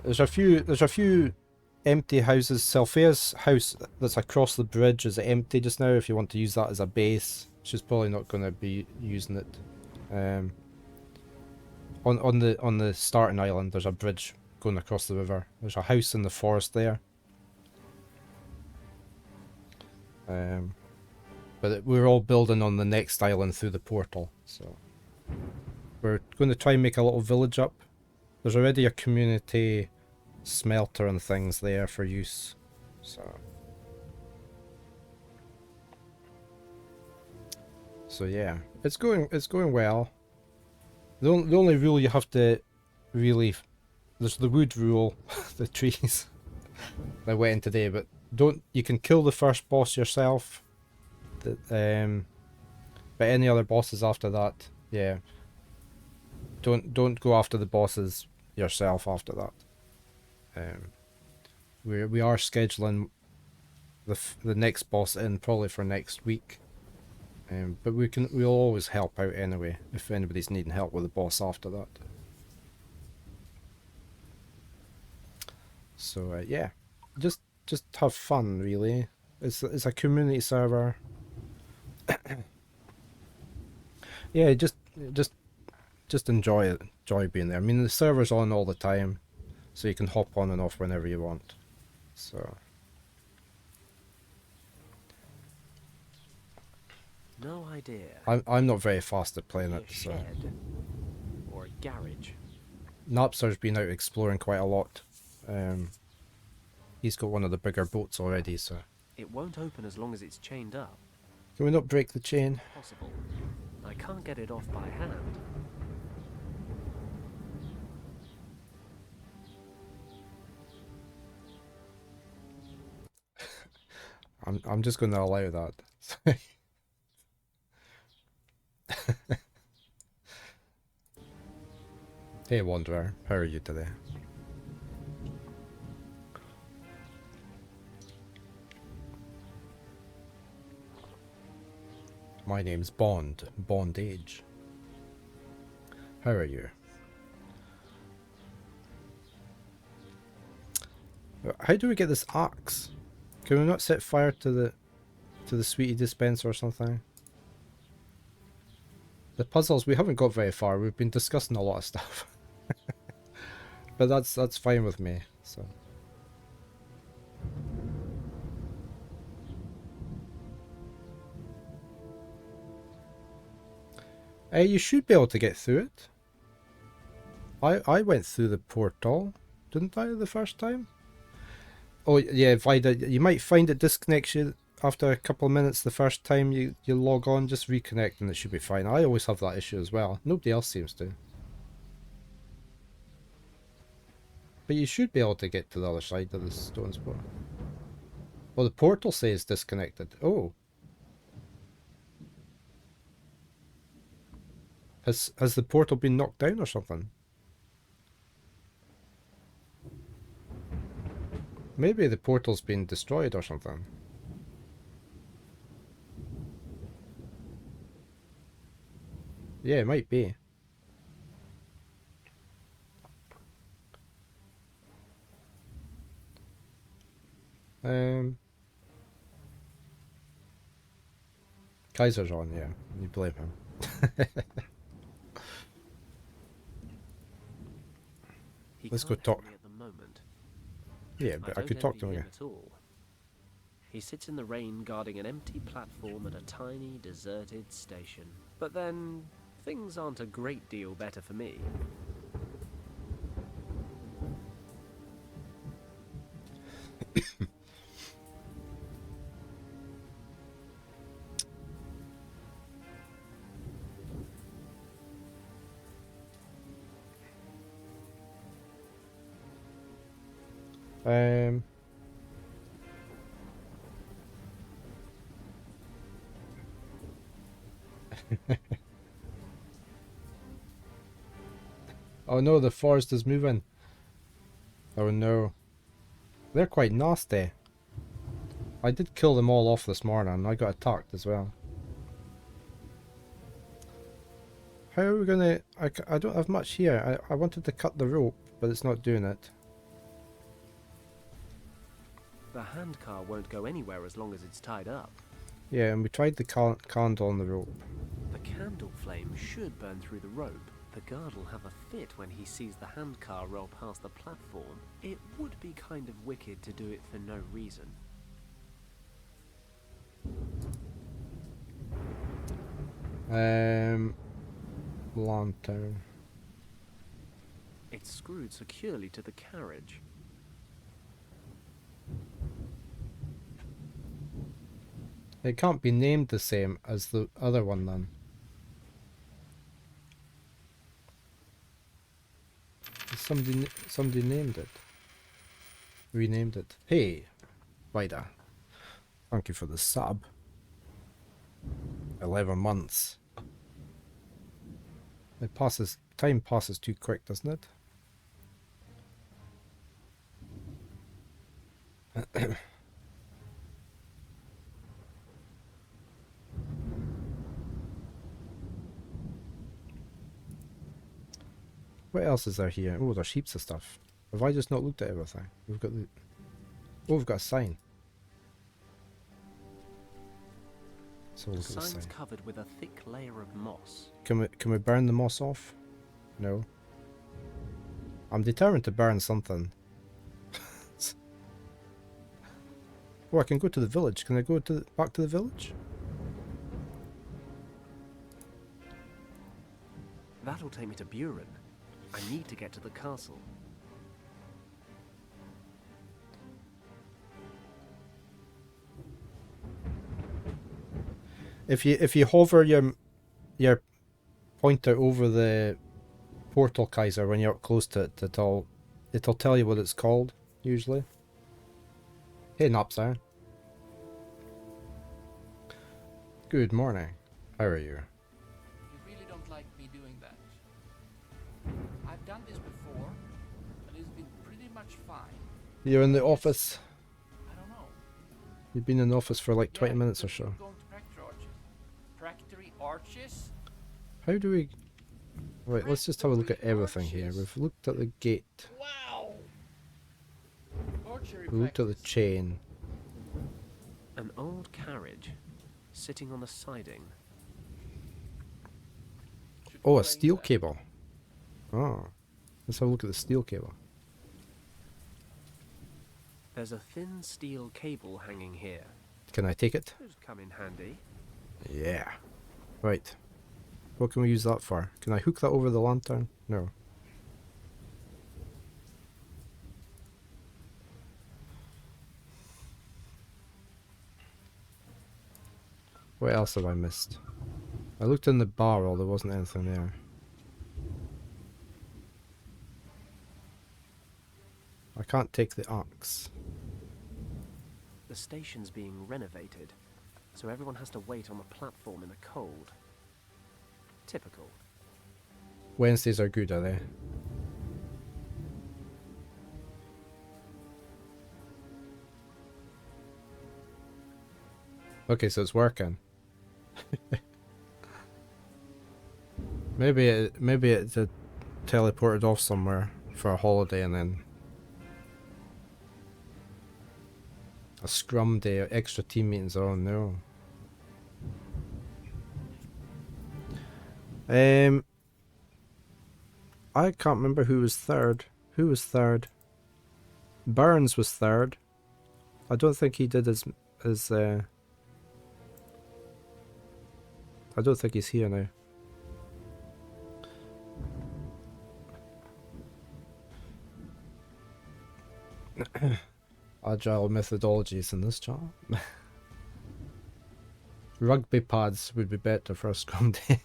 there's a few empty houses. Sylphia's house that's across the bridge is empty just now if you want to use that as a base. She's probably not going to be using it. On the starting island there's a bridge going across the river. There's a house in the forest there. But we're all building on the next island through the portal, so we're going to try and make a little village up. There's already a community smelter and things there for use, so yeah, it's going well. The only rule you have to really, there's the wood rule, the trees that went in today, but you can kill the first boss yourself. But any other bosses after that, yeah, don't go after the bosses yourself after that. We are scheduling the next boss in probably for next week, but we'll always help out anyway if anybody's needing help with the boss after that. So yeah, just have fun really. It's a community server. Yeah, just enjoy it. Enjoy being there. I mean, the server's on all the time, so you can hop on and off whenever you want. So No idea. I'm not very fast at playing it. So Shed or a garage. Napster's been out exploring quite a lot. He's got one of the bigger boats already, so It won't open as long as it's chained up. can we not break the chain? Possible. I can't get it off by hand. I'm just going to allow that. Hey Wanderer, how are you today? My name's Bondage. How are you? How do we get this axe? Can we not set fire to the sweetie dispenser or something? The puzzles, we haven't got very far. We've been discussing a lot of stuff. But that's fine with me, so. You should be able to get through it. I went through the portal, didn't I, the first time? Oh yeah, Vida, you might find it disconnects you after a couple of minutes the first time you log on. Just reconnect and it should be fine. I always have that issue as well. Nobody else seems to. But you should be able to get to the other side of the stone spot. Well, the portal says disconnected. Oh. Has the portal been knocked down or something? Maybe the portal's been destroyed or something. Yeah, it might be. Kaiser's on, yeah. You blame him. Let's go talk. At the moment. Yeah, but I could talk to him again. At all. He sits in the rain guarding an empty platform at a tiny, deserted station. But then, things aren't a great deal better for me. Oh no, the forest is moving. Oh no. They're quite nasty. I did kill them all off this morning. I got attacked as well. How are we gonna... I don't have much here. I wanted to cut the rope, but it's not doing it. The handcar won't go anywhere as long as it's tied up. Yeah, and we tried the candle on the rope. The candle flame should burn through the rope. The guard will have a fit when he sees the handcar roll past the platform. It would be kind of wicked to do it for no reason. Lantern. It's screwed securely to the carriage. It can't be named the same as the other one then. Somebody named it. Renamed it. Hey, Vida. Thank you for the sub. 11 months. Time passes too quick, doesn't it? What else is there here? Oh, there's heaps of stuff. Have I just not looked at everything? We've got the... Oh, we've got a sign. So The look at the sign's sign. covered with a thick layer of moss. Can we burn the moss off? No. I'm determined to burn something. Oh, I can go to the village. Can I go back to the village? That'll take me to Buren. I need to get to the castle. If you hover your pointer over the portal, Kaiser, when you're up close to it, it'll tell you what it's called usually. Hey, Nopsar. Good morning. How are you? You really don't like me doing that. I've done this before, and it's been pretty much fine. You're in the office. I don't know. You've been in the office for like 20 minutes or so. Going to Practory Arches? How do we... Right, let's just have a look at everything here. We've looked at the gate. Wow! We looked at the chain. An old carriage sitting on the siding. Oh, a steel cable. Oh. Let's have a look at the steel cable. There's a thin steel cable hanging here. Can I take it? Could come in handy. Yeah. Right. What can we use that for? Can I hook that over the lantern? No. What else have I missed? I looked in the barrel, there wasn't anything there. I can't take the axe. The station's being renovated, so everyone has to wait on the platform in the cold. Typical. Wednesdays are good, are they? Okay, so it's working. maybe it teleported off somewhere for a holiday and then a scrum day or extra team meetings. Oh no. I can't remember who was third. Who was third? Burns was third. I don't think he did as I don't think he's here now. Agile methodologies in this chat. Rugby pads would be better for a scrum day.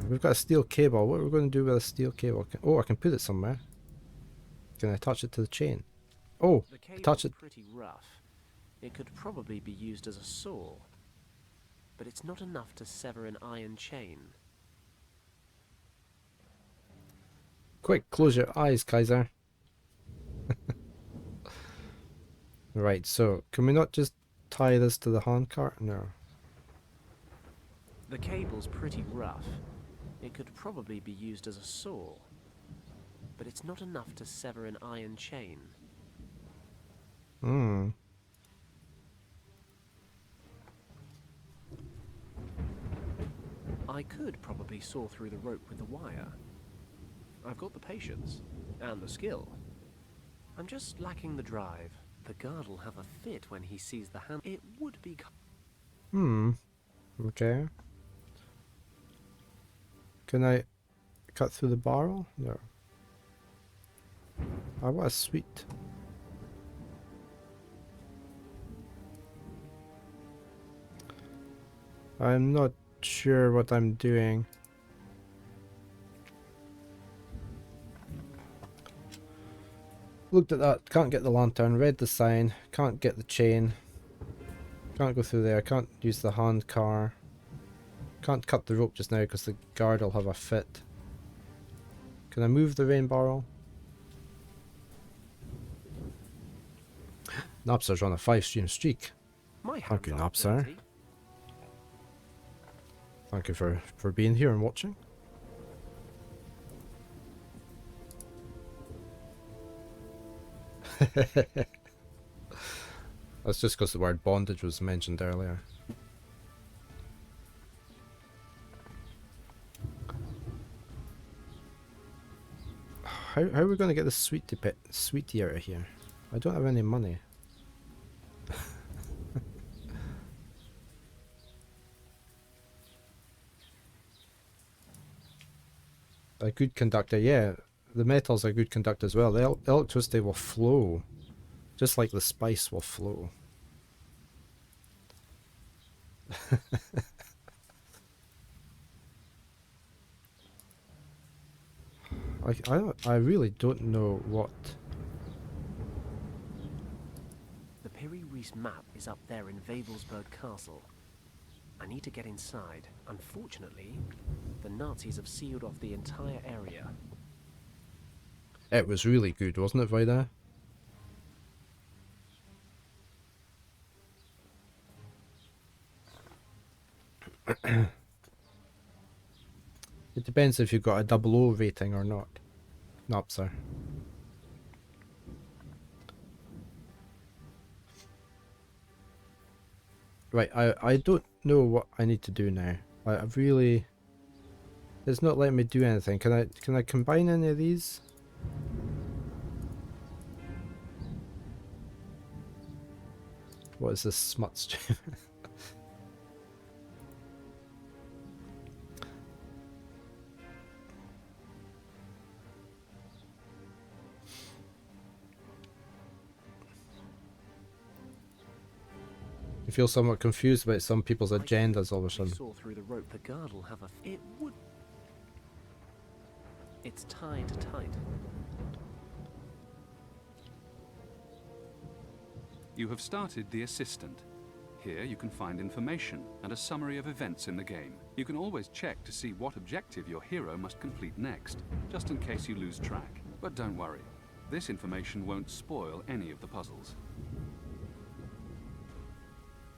We've got a steel cable. What are we going to do with a steel cable? Oh, I can put it somewhere. Can I attach it to the chain? Oh, attach it. Pretty rough. It could probably be used as a saw, but it's not enough to sever an iron chain. Quick, close your eyes, Kaiser. Right, so can we not just tie this to the handcart? No. The cable's pretty rough. It could probably be used as a saw, but it's not enough to sever an iron chain. Hmm. I could probably saw through the rope with the wire. I've got the patience and the skill. I'm just lacking the drive. The guard'll have a fit when he sees the hand. It would be. Hmm. Okay. Can I cut through the barrel? No. I want a sweet. I'm not sure what I'm doing. Looked at that, can't get the lantern, read the sign, can't get the chain, can't go through there, can't use the hand car, can't cut the rope just now because the guard will have a fit. Can I move the rain barrel? Napsar's on a 5-stream streak. Thank you, Napsar. Thank you for being here and watching. That's just because the word bondage was mentioned earlier. How are we going to get this sweetie out of here? I don't have any money. A good conductor, yeah. The metal's a good conductor as well. The electricity will flow, just like the spice will flow. I really don't know what. The Piri Reis map is up there in Wavelsburg Castle. I need to get inside. Unfortunately, the Nazis have sealed off the entire area. It was really good, wasn't it, Vida? It depends if you've got a 00 rating or not. Napsar. Right, I don't know what I need to do now. I've really... It's not letting me do anything. Can I combine any of these? What is this smut stream? You feel somewhat confused about some people's agendas all of a We sudden. saw through the rope. The guard will have a. It would. It's tied tight. You have started the Assistant. Here you can find information and a summary of events in the game. You can always check to see what objective your hero must complete next, just in case you lose track. But don't worry, this information won't spoil any of the puzzles.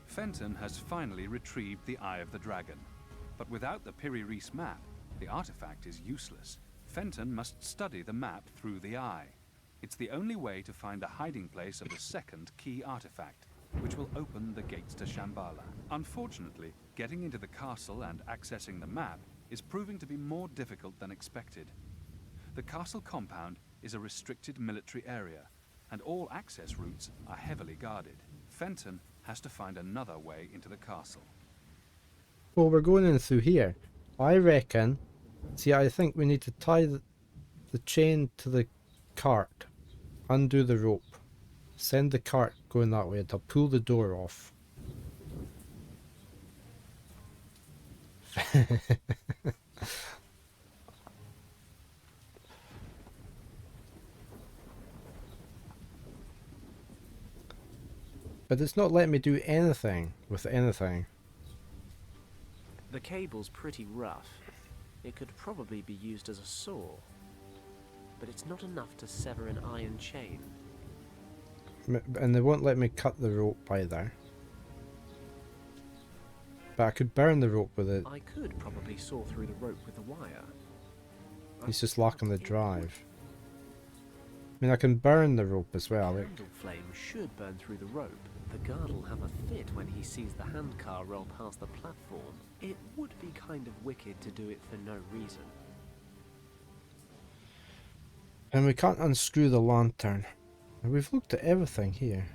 Fenton has finally retrieved the Eye of the Dragon. But without the Piri Reis map, the artifact is useless. Fenton must study the map through the eye. It's the only way to find the hiding place of the second key artifact, which will open the gates to Shambhala. Unfortunately, getting into the castle and accessing the map is proving to be more difficult than expected. The castle compound is a restricted military area, and all access routes are heavily guarded. Fenton has to find another way into the castle. Well, we're going in through here. I reckon... See, I think we need to tie the chain to the cart, undo the rope, send the cart going that way to pull the door off. But it's not letting me do anything with anything. The cable's pretty rough. It could probably be used as a saw, but it's not enough to sever an iron chain. And they won't let me cut the rope either. But I could burn the rope with it. I could probably saw through the rope with a wire. He's just locking the drive. I mean, I can burn the rope as well. The candle flame should burn through the rope. The guard will have a fit when he sees the handcar roll past the platform. It would be kind of wicked to do it for no reason. And we can't unscrew the lantern. And we've looked at everything here.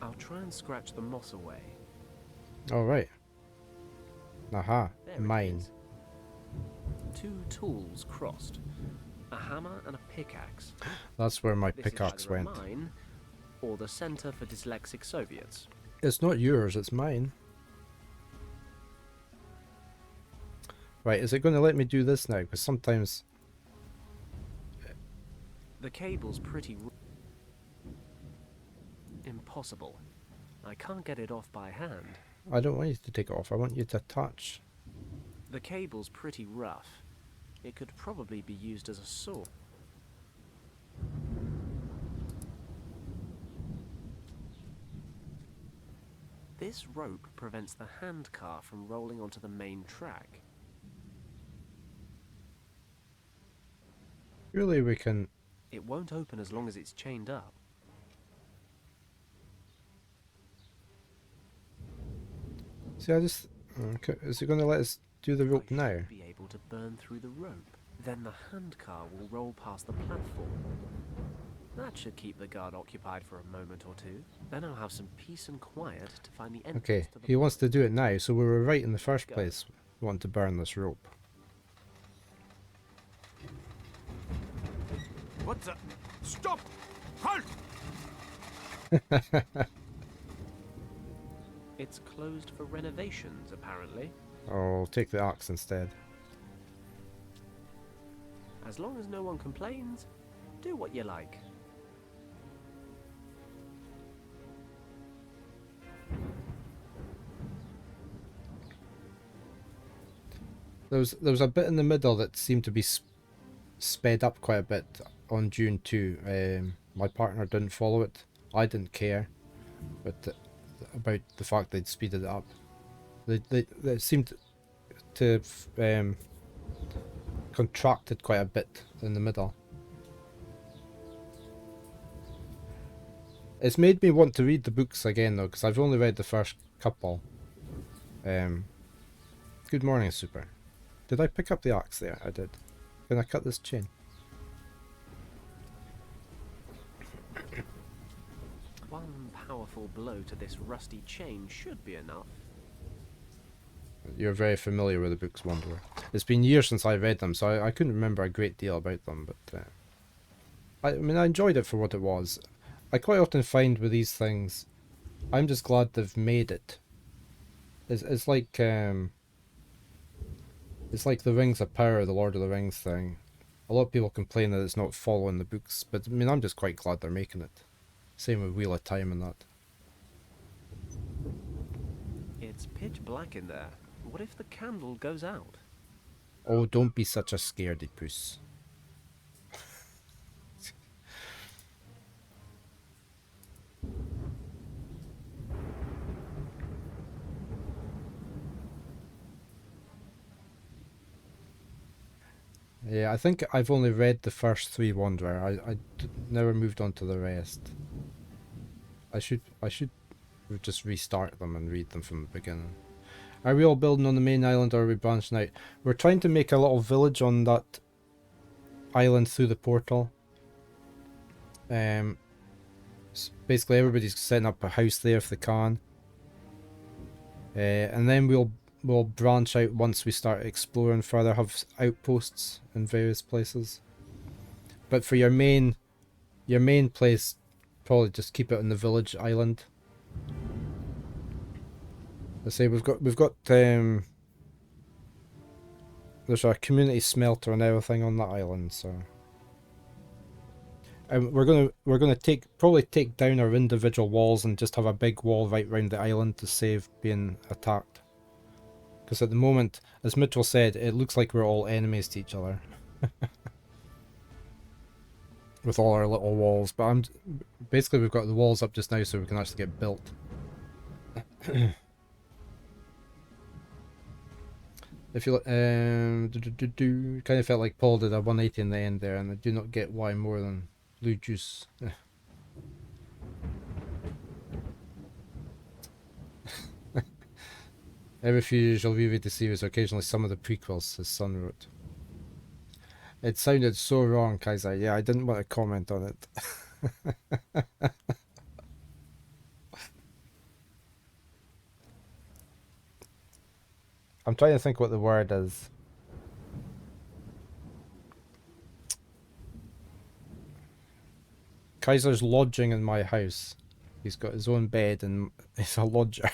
I'll try and scratch the moss away. Alright. Aha. There it Mine. is. 2 tools crossed. A hammer and a pickaxe. That's where my This is pickaxe either a went. mine or the Center for Dyslexic Soviets. It's not yours, it's mine. Right, is it going to let me do this now? Because sometimes... The cable's pretty impossible. I can't get it off by hand. I don't want you to take it off, I want you to touch. The cable's pretty rough. It could probably be used as a saw. This rope prevents the handcar from rolling onto the main track. Surely we can... It won't open as long as it's chained up. See, I just... Okay, is it going to let us do the rope now? Be able to burn through the rope. Then the handcar will roll past the platform. That should keep the guard occupied for a moment or two. Then I'll have some peace and quiet to find the entrance Okay, to the he wants to do it now, so we were right in the first place. We want to burn this rope. What the? Stop! Halt! It's closed for renovations, apparently. Oh, take the axe instead. As long as no one complains, do what you like. There was a bit in the middle that seemed to be sped up quite a bit on June 2. My partner didn't follow it. I didn't care, but about the fact they'd speeded it up. They seemed to have contracted quite a bit in the middle. It's made me want to read the books again though, because I've only read the first couple. Good morning, Super. Did I pick up the axe there? I did. Can I cut this chain? One powerful blow to this rusty chain should be enough. You're very familiar with the books, Wanderer. It's been years since I read them, so I couldn't remember a great deal about them, but I mean, I enjoyed it for what it was. I quite often find with these things, I'm just glad they've made it. It's like the Rings of Power, the Lord of the Rings thing. A lot of people complain that it's not following the books, but I mean, I'm just quite glad they're making it. Same with Wheel of Time and that. It's pitch black in there. What if the candle goes out? Oh, don't be such a scaredy puss. Yeah, I think I've only read the first 3 Wanderer. I never moved on to the rest. I should just restart them and read them from the beginning. Are we all building on the main island or are we branching out? We're trying to make a little village on that island through the portal. Basically everybody's setting up a house there if they can. And then we'll branch out once we start exploring further, have outposts in various places. But for your main place, probably just keep it on the village island. Let's say we've got there's a community smelter and everything on that island, so we're gonna probably take down our individual walls and just have a big wall right round the island to save being attacked. Because at the moment, as Mitchell said, it looks like we're all enemies to each other. With all our little walls, but basically we've got the walls up just now so we can actually get built. If you kind of felt like Paul did a 180 in the end there, and I do not get why more than blue juice. Every few years you'll reread the series, occasionally some of the prequels, his son wrote. It sounded so wrong, Kaiser. Yeah, I didn't want to comment on it. I'm trying to think what the word is. Kaiser's lodging in my house. He's got his own bed and he's a lodger.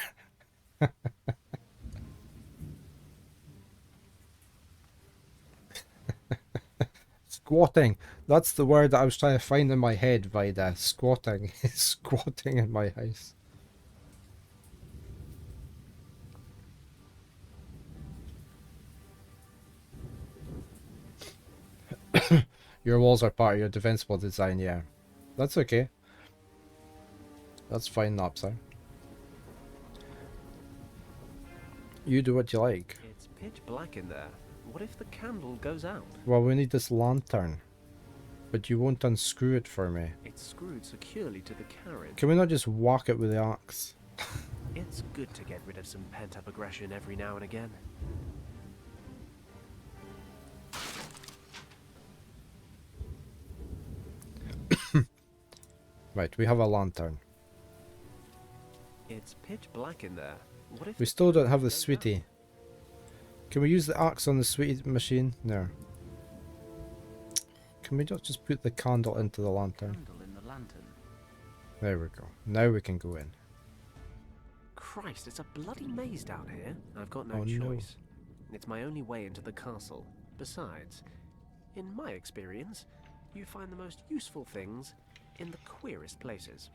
Squatting. That's the word that I was trying to find in my head, Vida. Squatting. Squatting in my house. Your walls are part of your defensible design, yeah. That's okay. That's fine, Napsar. You do what you like. It's pitch black in there. What if the candle goes out? Well, we need this lantern. But you won't unscrew it for me. It's screwed securely to the carriage. Can we not just whack it with the axe? It's good to get rid of some pent-up aggression every now and again. Right, we have a lantern. It's pitch black in there. What if we still don't have the sweetie. Can we use the axe on the sweetie machine? No. Can we not just put the candle into the lantern? There we go. Now we can go in. Christ, it's a bloody maze down here. I've got no choice. It's my only way into the castle. Besides, in my experience, you find the most useful things in the queerest places.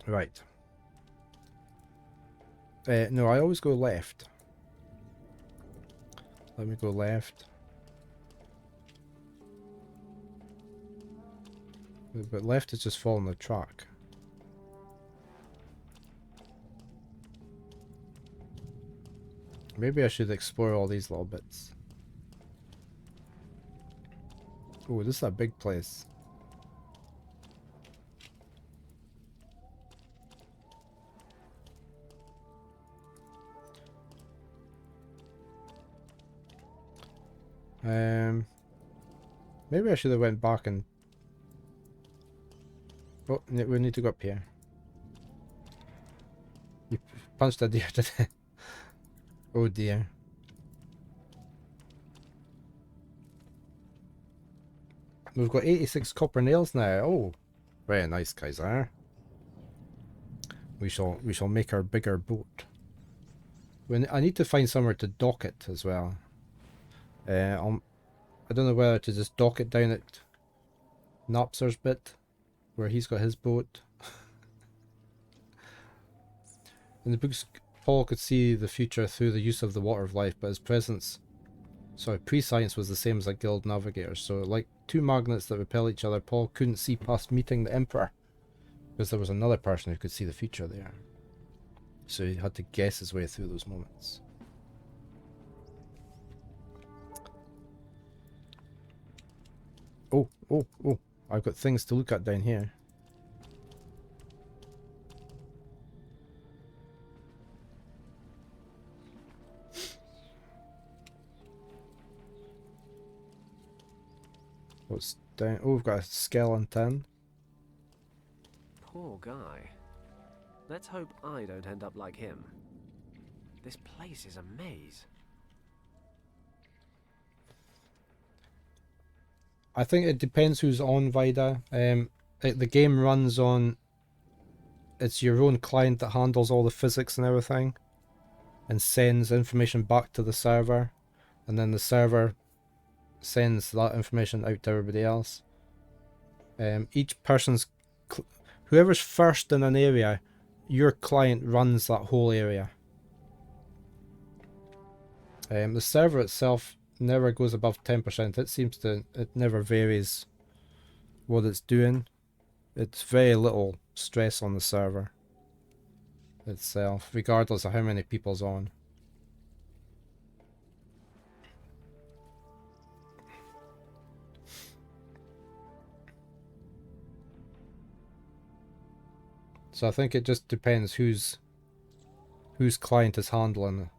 Right. No, I always go left. Let me go left. But left is just following the track. Maybe I should explore all these little bits. Oh, this is a big place. Maybe I should have went back and... Oh, we need to go up here. You punched a deer today. Oh dear. We've got 86 copper nails now. Oh, very nice, Kaiser. We shall make our bigger boat. I need to find somewhere to dock it as well. I don't know whether to just dock it down at Napser's bit, where he's got his boat. In the books, Paul could see the future through the use of the Water of Life, but his prescience was the same as a guild navigator. So, like two magnets that repel each other, Paul couldn't see past meeting the Emperor, because there was another person who could see the future there. So he had to guess his way through those moments. Oh, I've got things to look at down here. What's down? Oh, we've got a skeleton. Poor guy. Let's hope I don't end up like him. This place is a maze. I think it depends who's on Vida. The game runs on... It's your own client that handles all the physics and everything, and sends information back to the server, and then the server sends that information out to everybody else. Each person's... Whoever's first in an area, your client runs that whole area. The server itself never goes above 10%. It never varies what it's doing. It's very little stress on the server itself, regardless of how many people's on. So I think it just depends whose client is handling.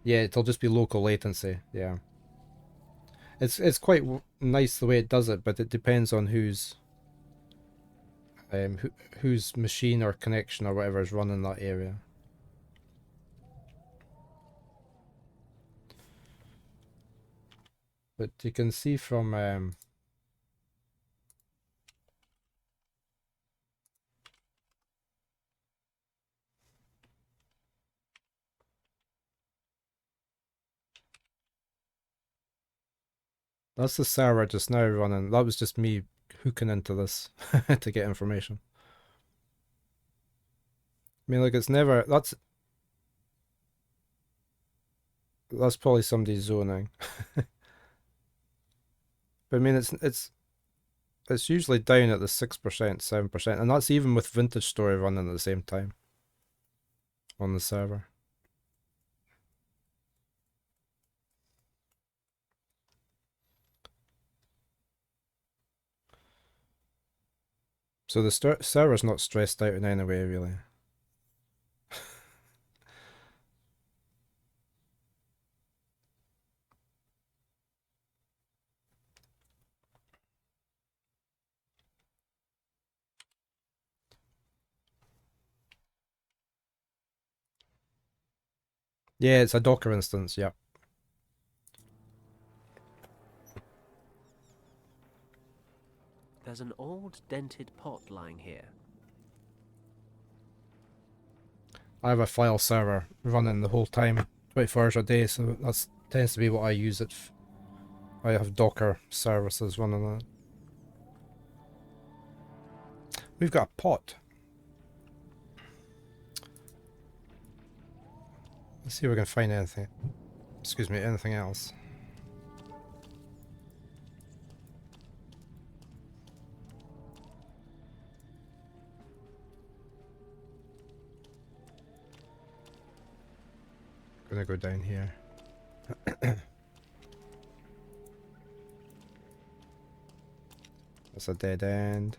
Yeah, it'll just be local latency. Yeah, it's quite nice the way it does it, but it depends on whose machine or connection or whatever is running that area. But you can see from that's the server just now running. That was just me hooking into this to get information. I mean, like, it's never... That's probably somebody's zoning. But I mean, it's usually down at the 6%, 7%, and that's even with Vintage Story running at the same time on the server. So the server's not stressed out in any way, really. Yeah, it's a Docker instance, yep. There's an old dented pot lying here. I have a file server running the whole time, 24 hours a day, so that tends to be what I use it. I have Docker services running that. We've got a pot. Let's see if we can find anything. Excuse me, anything else. Gonna go down here. That's a dead end.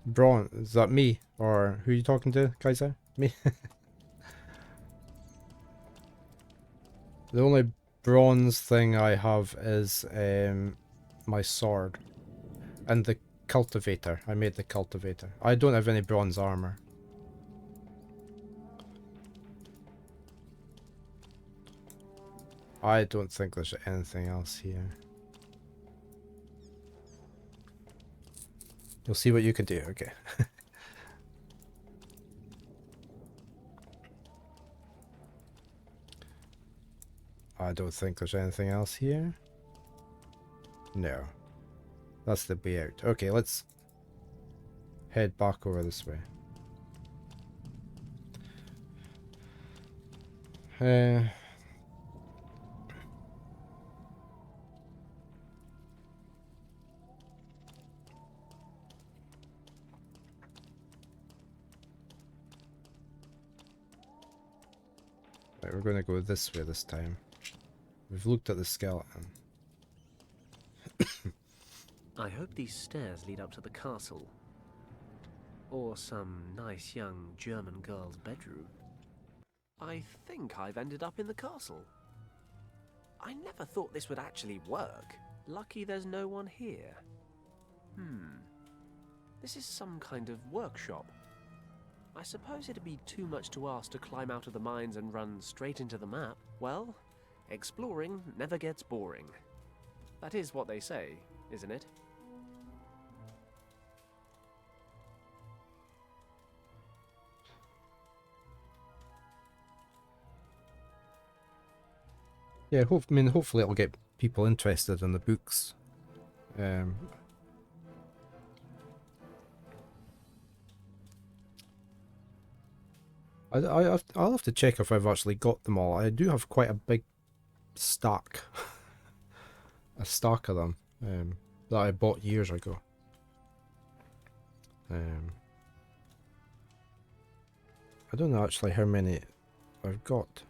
Braun, is that me? Or who are you talking to, Kaiser? Me? The bronze thing I have is my sword. And the cultivator. I made the cultivator. I don't have any bronze armor. I don't think there's anything else here. You'll see what you can do, okay. I don't think there's anything else here. No. That's the way out. Okay, let's head back over this way. Right, we're going to go this way this time. We've looked at the skeleton. I hope these stairs lead up to the castle. Or some nice young German girl's bedroom. I think I've ended up in the castle. I never thought this would actually work. Lucky there's no one here. This is some kind of workshop. I suppose it'd be too much to ask to climb out of the mines and run straight into the map. Well, exploring never gets boring. That is what they say, isn't it? Yeah, hopefully it'll get people interested in the books. I'll have to check if I've actually got them all. I do have quite a big stack. A stack of them that I bought years ago. I don't know actually how many I've got.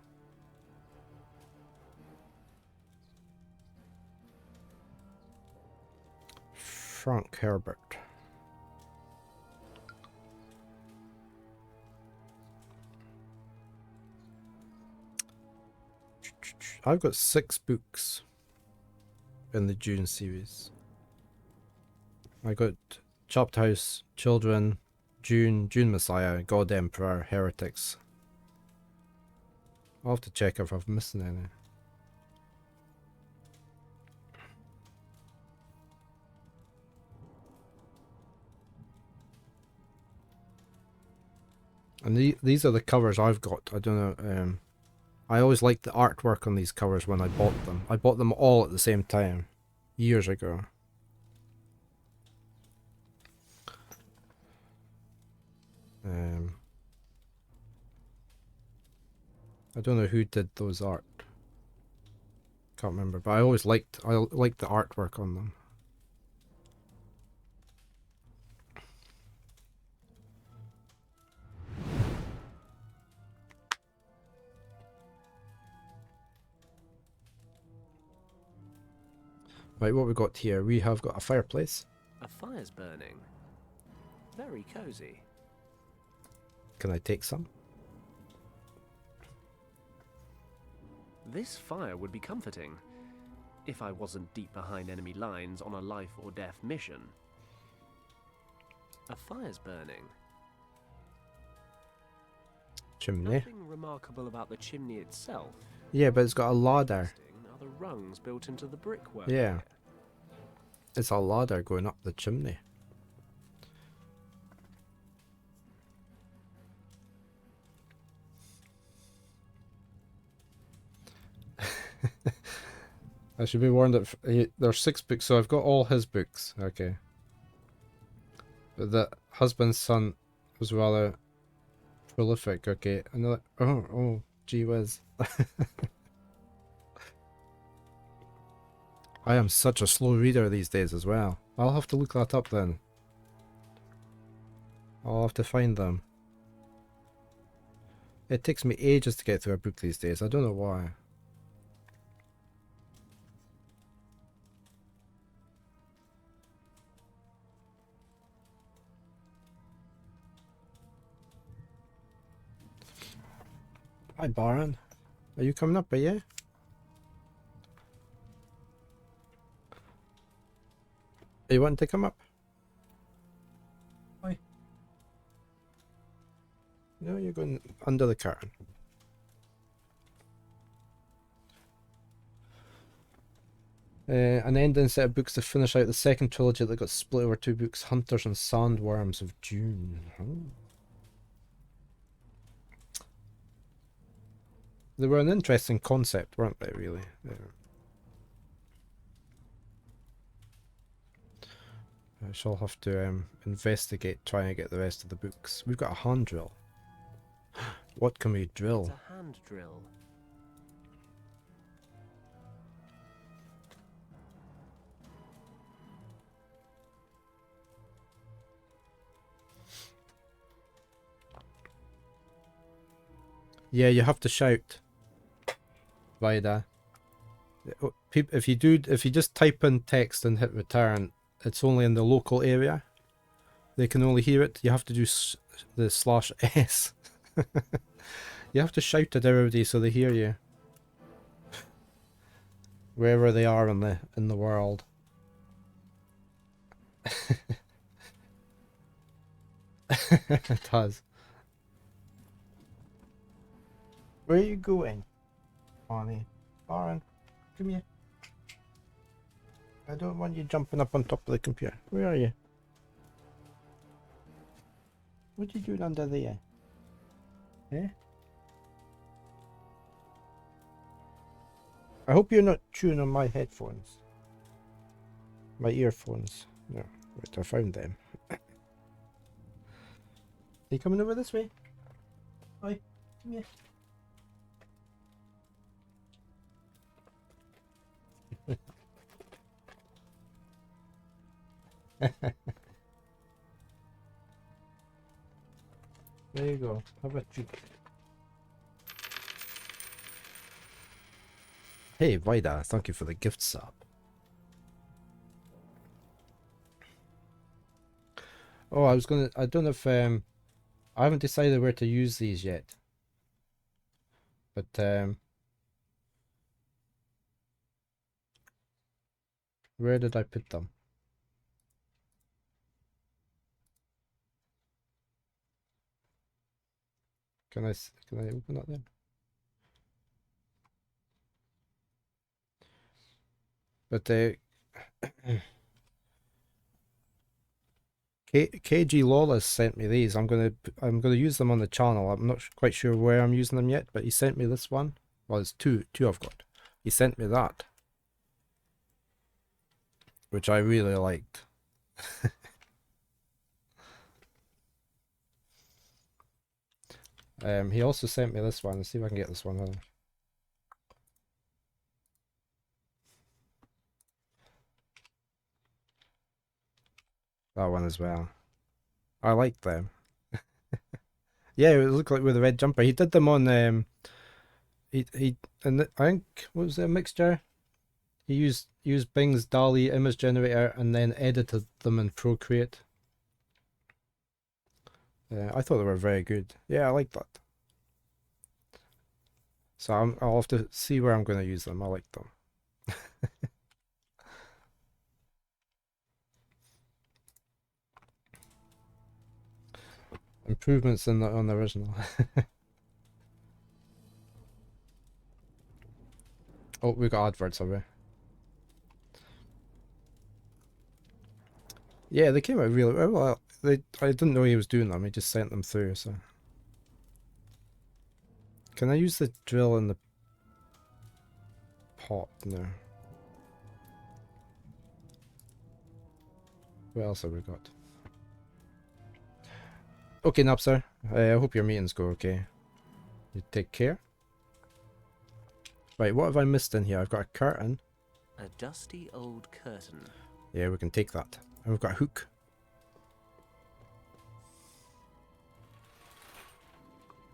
Frank Herbert. I've got 6 books in the Dune series. I got Chopped House, Children, Dune, Dune Messiah, God Emperor, Heretics. I'll have to check if I've missed any. And these are the covers I've got. I don't know. I always liked the artwork on these covers when I bought them. I bought them all at the same time, years ago. I don't know who did those art. Can't remember, but I liked the artwork on them. Right, what we got here? We have got a fireplace. A fire's burning. Very cozy. Can I take some? This fire would be comforting, if I wasn't deep behind enemy lines on a life or death mission. A fire's burning. Chimney. Nothing remarkable about the chimney itself. Yeah, but it's got a ladder. Are the rungs built into the brickwork? Yeah. It's a ladder going up the chimney. I should be warned that there's 6 books, so I've got all his books. Okay. But the husband's son was rather prolific. Okay. Another. Oh, gee whiz. I am such a slow reader these days as well. I'll have to look that up then. I'll have to find them. It takes me ages to get through a book these days. I don't know why. Hi Baron. Are you coming up, are you? You want to come up? Why? No, you're going under the curtain. An ending set of books to finish out the second trilogy that got split over 2 books, Hunters and Sandworms of June. Oh. They were an interesting concept, weren't they, really? I shall have to investigate, try and get the rest of the books. We've got a hand drill. What can we drill? It's a hand drill. Yeah, you have to shout. Vida. If you just type in text and hit return, it's only in the local area. They can only hear it. You have to do the /s. You have to shout at everybody so they hear you. Wherever they are in the world. It does. Where are you going, Bonnie? Lauren, come here. I don't want you jumping up on top of the computer. Where are you? What are you doing under there? Eh? I hope you're not chewing on my headphones. My earphones. No, right, I found them. Are you coming over this way? Oi, come here. There you go. Have a treat. Hey, Vida, thank you for the gift sub. Oh, I don't know if I haven't decided where to use these yet. But where did I put them? Can I open that then? But KG Lawless sent me these. I'm gonna use them on the channel. I'm not quite sure where I'm using them yet, but he sent me this one. Well, it's two I've got. He sent me that, which I really liked. He also sent me this one. Let's see if I can get this one. That one as well. I like them. Yeah, it looked like with the red jumper. He did them on and I think what was the mixture? He used Bing's DALL-E image generator and then edited them in Procreate. I thought they were very good. Yeah, I like that. So I'll have to see where I'm going to use them. I like them. Improvements on the original. Oh, we got adverts already. Yeah, they came out really well. I didn't know he was doing them. He just sent them through. So, can I use the drill in the pot? No. What else have we got? Okay, Napster. I hope your meetings go okay. You take care. Right, what have I missed in here? I've got a curtain. A dusty old curtain. Yeah, we can take that. And we've got a hook.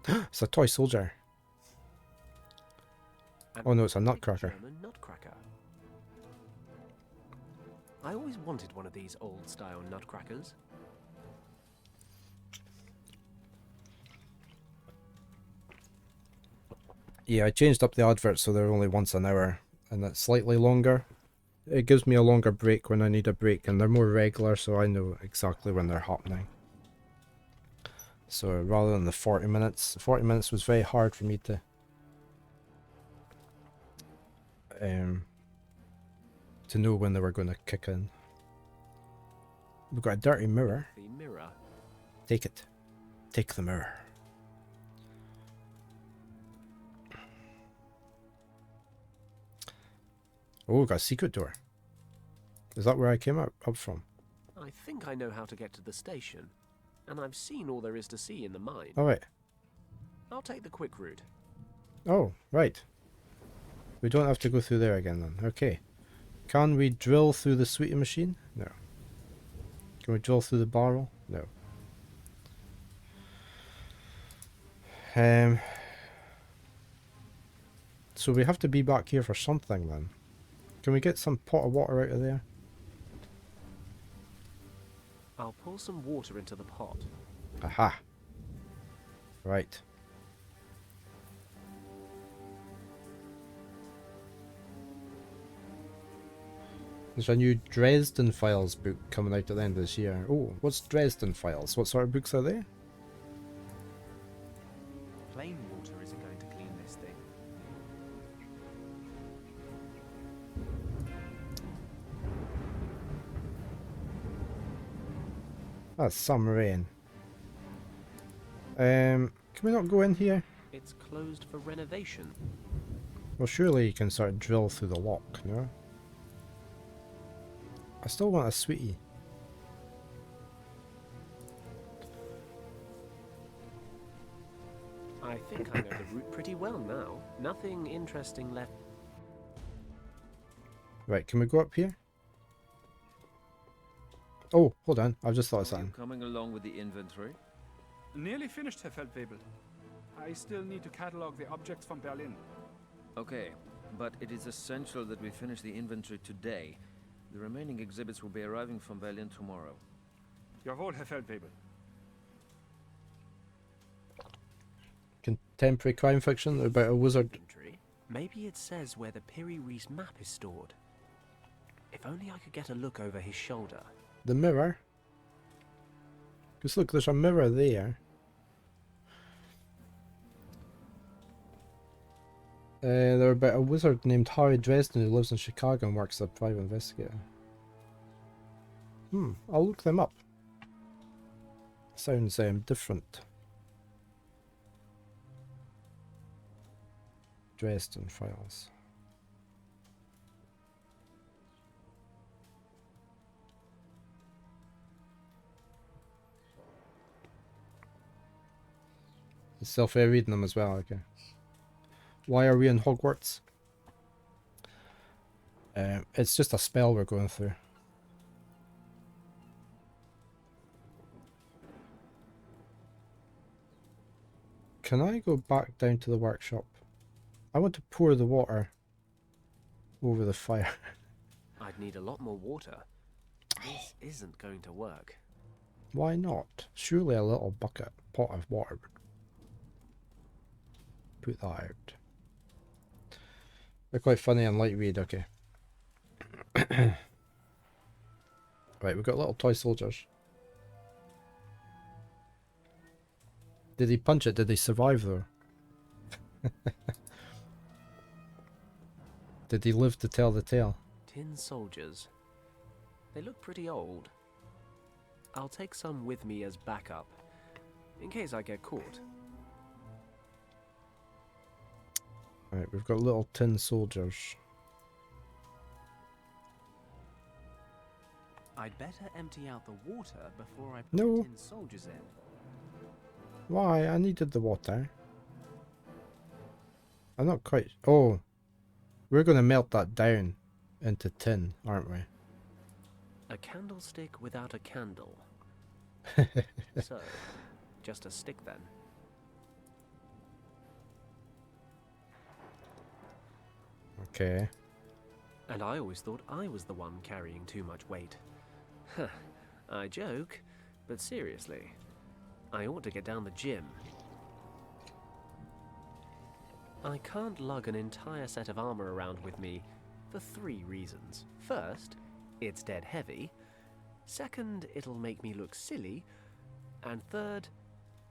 It's a toy soldier. Oh no, it's a nutcracker. German nutcracker. I always wanted one of these old-style nutcrackers. Yeah, I changed up the adverts so they're only once an hour, and that's slightly longer. it gives me a longer break when I need a break, and they're more regular, so I know exactly when they're happening. So rather than the 40 minutes was very hard for me to know when they were going to kick in. We've got a dirty mirror. The mirror. Take it. Take the mirror. Oh, we've got a secret door. Is that where I came up from? I think I know how to get to the station, and I've seen all there is to see in the mine. Oh, right. I'll take the quick route. Oh, right. We don't have to go through there again then. Okay. Can we drill through the sweetie machine? No. Can we drill through the barrel? No. So we have to be back here for something then. Can we get some pot of water out of there? I'll pour some water into the pot. Aha. Right. There's a new Dresden Files book coming out at the end of this year. Oh, what's Dresden Files? What sort of books are they? Plain water isn't going to clean this thing. That's some rain. Can we not go in here? It's closed for renovation. Well, surely you can sort of drill through the lock, no? I still want a sweetie. I think I know the route pretty well now. Nothing interesting left. Right, can we go up here? Oh, hold on. I've just thought of something. Coming along with the inventory? Nearly finished, Herr Feldwebel. I still need to catalog the objects from Berlin. Okay, but it is essential that we finish the inventory today. The remaining exhibits will be arriving from Berlin tomorrow. Jawohl, Herr Feldwebel. Contemporary crime fiction about a wizard. Maybe it says where the Piri Reis map is stored. If only I could get a look over his shoulder. The mirror? Because look, there's a mirror there. They're about a wizard named Harry Dresden who lives in Chicago and works as a private investigator. I'll look them up. Sounds different. Dresden Files. Self-air reading them as well, okay. Why are we in Hogwarts? It's just a spell we're going through. Can I go back down to the workshop? I want to pour the water over the fire. I'd need a lot more water. This isn't going to work. Why not? Surely a little pot of water would put that out. They're quite funny and light read, okay. Right, we've got little toy soldiers. Did he punch it? Did they survive though? Did he live to tell the tale? Tin soldiers. They look pretty old. I'll take some with me as backup, in case I get caught. Right, we've got little tin soldiers. I'd better empty out the water before I put No. the tin soldiers in. Why? I needed the water. I'm not quite... Oh. We're going to melt that down into tin, aren't we? A candlestick without a candle. So, just a stick then. Okay. And I always thought I was the one carrying too much weight. Huh. I joke, but seriously, I ought to get down the gym. I can't lug an entire set of armor around with me for 3 reasons. First, it's dead heavy. Second, it'll make me look silly. And third,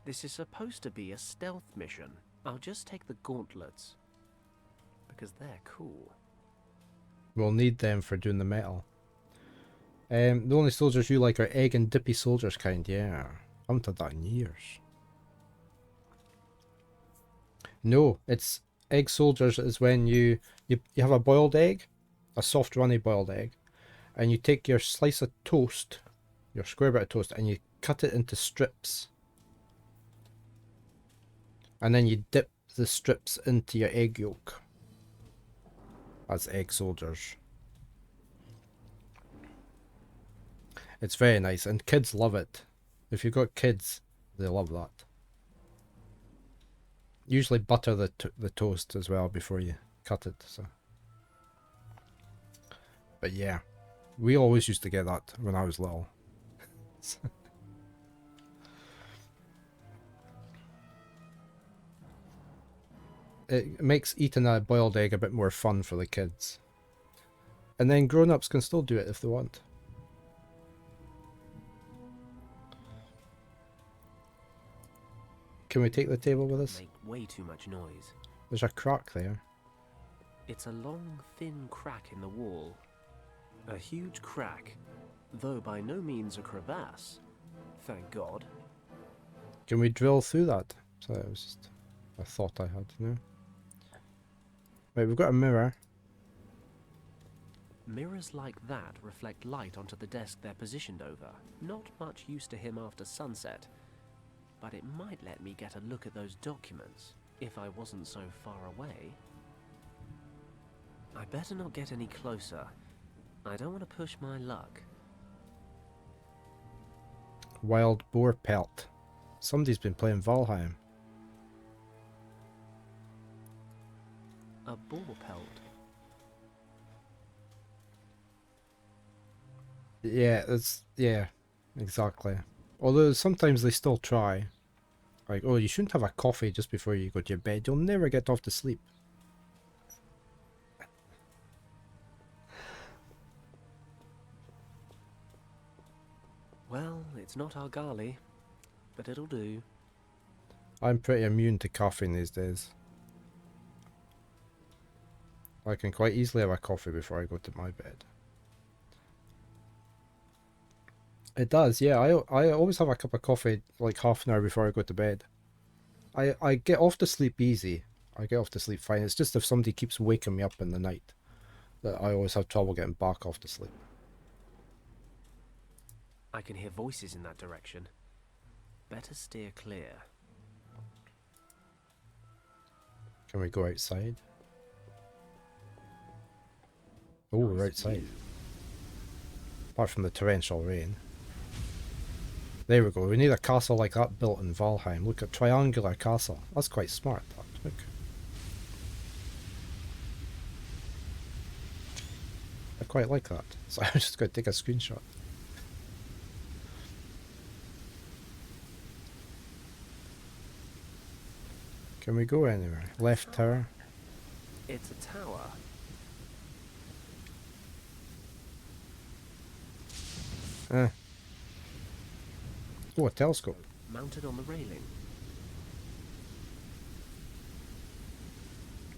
this is supposed to be a stealth mission. I'll just take the gauntlets, because they're cool. We'll need them for doing the metal. The only soldiers you like are egg and dippy soldiers kind, yeah. I haven't had that in years. No, it's egg soldiers is when you have a boiled egg, a soft runny boiled egg, and you take your slice of toast, your square bit of toast, and you cut it into strips. And then you dip the strips into your egg yolk. That's egg soldiers. It's very nice, and kids love it. If you've got kids, they love that. Usually butter the toast as well before you cut it. So, but yeah, we always used to get that when I was little. It makes eating a boiled egg a bit more fun for the kids. And then grown-ups can still do it if they want. Can we take the table with us? Make way too much noise. There's a crack there. It's a long, thin crack in the wall. A huge crack, though by no means a crevasse. Thank God. Can we drill through that? So that was just a thought I had, you know. Right, we've got a mirror. Mirrors like that reflect light onto the desk they're positioned over. Not much use to him after sunset, but it might let me get a look at those documents if I wasn't so far away. I better not get any closer. I don't want to push my luck. Wild boar pelt. Somebody's been playing Valheim. A boar pelt. Yeah, exactly. Although sometimes they still try. Like, oh, you shouldn't have a coffee just before you go to your bed. You'll never get off to sleep. Well, it's not Argali, but it'll do. I'm pretty immune to caffeine these days. I can quite easily have a coffee before I go to my bed. It does, yeah. I always have a cup of coffee like half an hour before I go to bed. I get off to sleep easy. I get off to sleep fine. It's just if somebody keeps waking me up in the night that I always have trouble getting back off to sleep. I can hear voices in that direction. Better steer clear. Can we go outside? Oh, we're outside. Apart from the torrential rain. There we go. We need a castle like that built in Valheim. Look at triangular castle. That's quite smart. Look. I quite like that. So I'm just going to take a screenshot. Can we go anywhere? Left tower. It's a tower. Oh, a telescope. Mounted on the railing.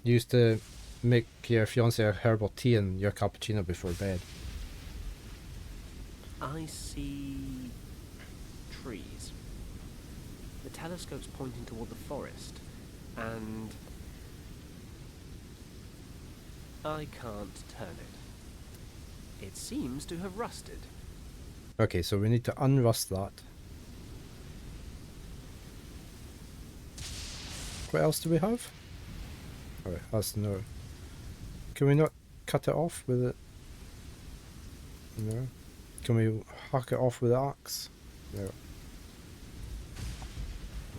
Used to make your fiance a herbal tea and your cappuccino before bed. I see trees. The telescope's pointing toward the forest, and I can't turn it. It seems to have rusted. Okay, so we need to unrust that. What else do we have? Alright, that's no. Can we not cut it off with it? No. Can we hack it off with the axe? No.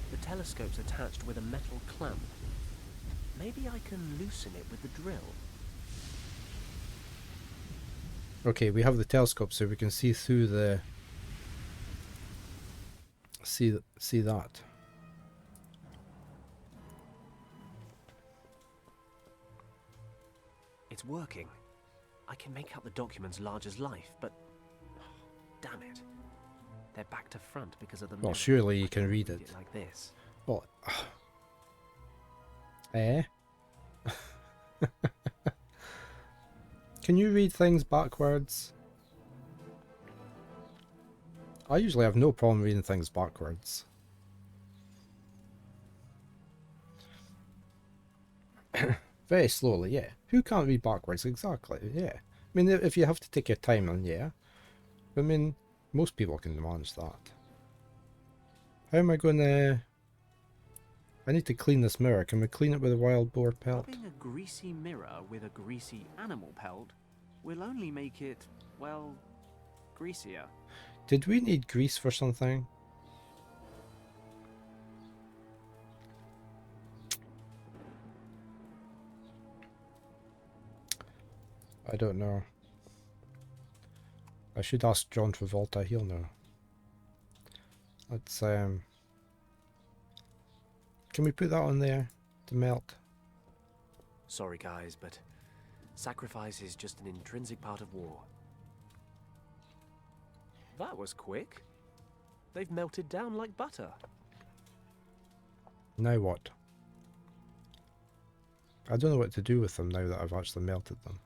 The telescope's attached with a metal clamp. Maybe I can loosen it with the drill. Okay, we have the telescope so we can see through the... See that. It's working. I can make out the documents large as life, but... damn it. They're back to front because of the Well, mirror. surely you I can can't read it. like this. Well, eh? Can you read things backwards? I usually have no problem reading things backwards. Very slowly, yeah. Who can't read backwards? Exactly, yeah. I mean, if you have to take your time, then yeah. I mean, most people can manage that. How am I going to... I need to clean this mirror. Can we clean it with a wild boar pelt? Rubbing a greasy mirror with a greasy animal pelt will only make it, well, greasier. Did we need grease for something? I don't know. I should ask John Travolta, he'll know. Let's can we put that on there to melt? Sorry guys, but sacrifice is just an intrinsic part of war. That was quick. They've melted down like butter. Now what? I don't know what to do with them now that I've actually melted them.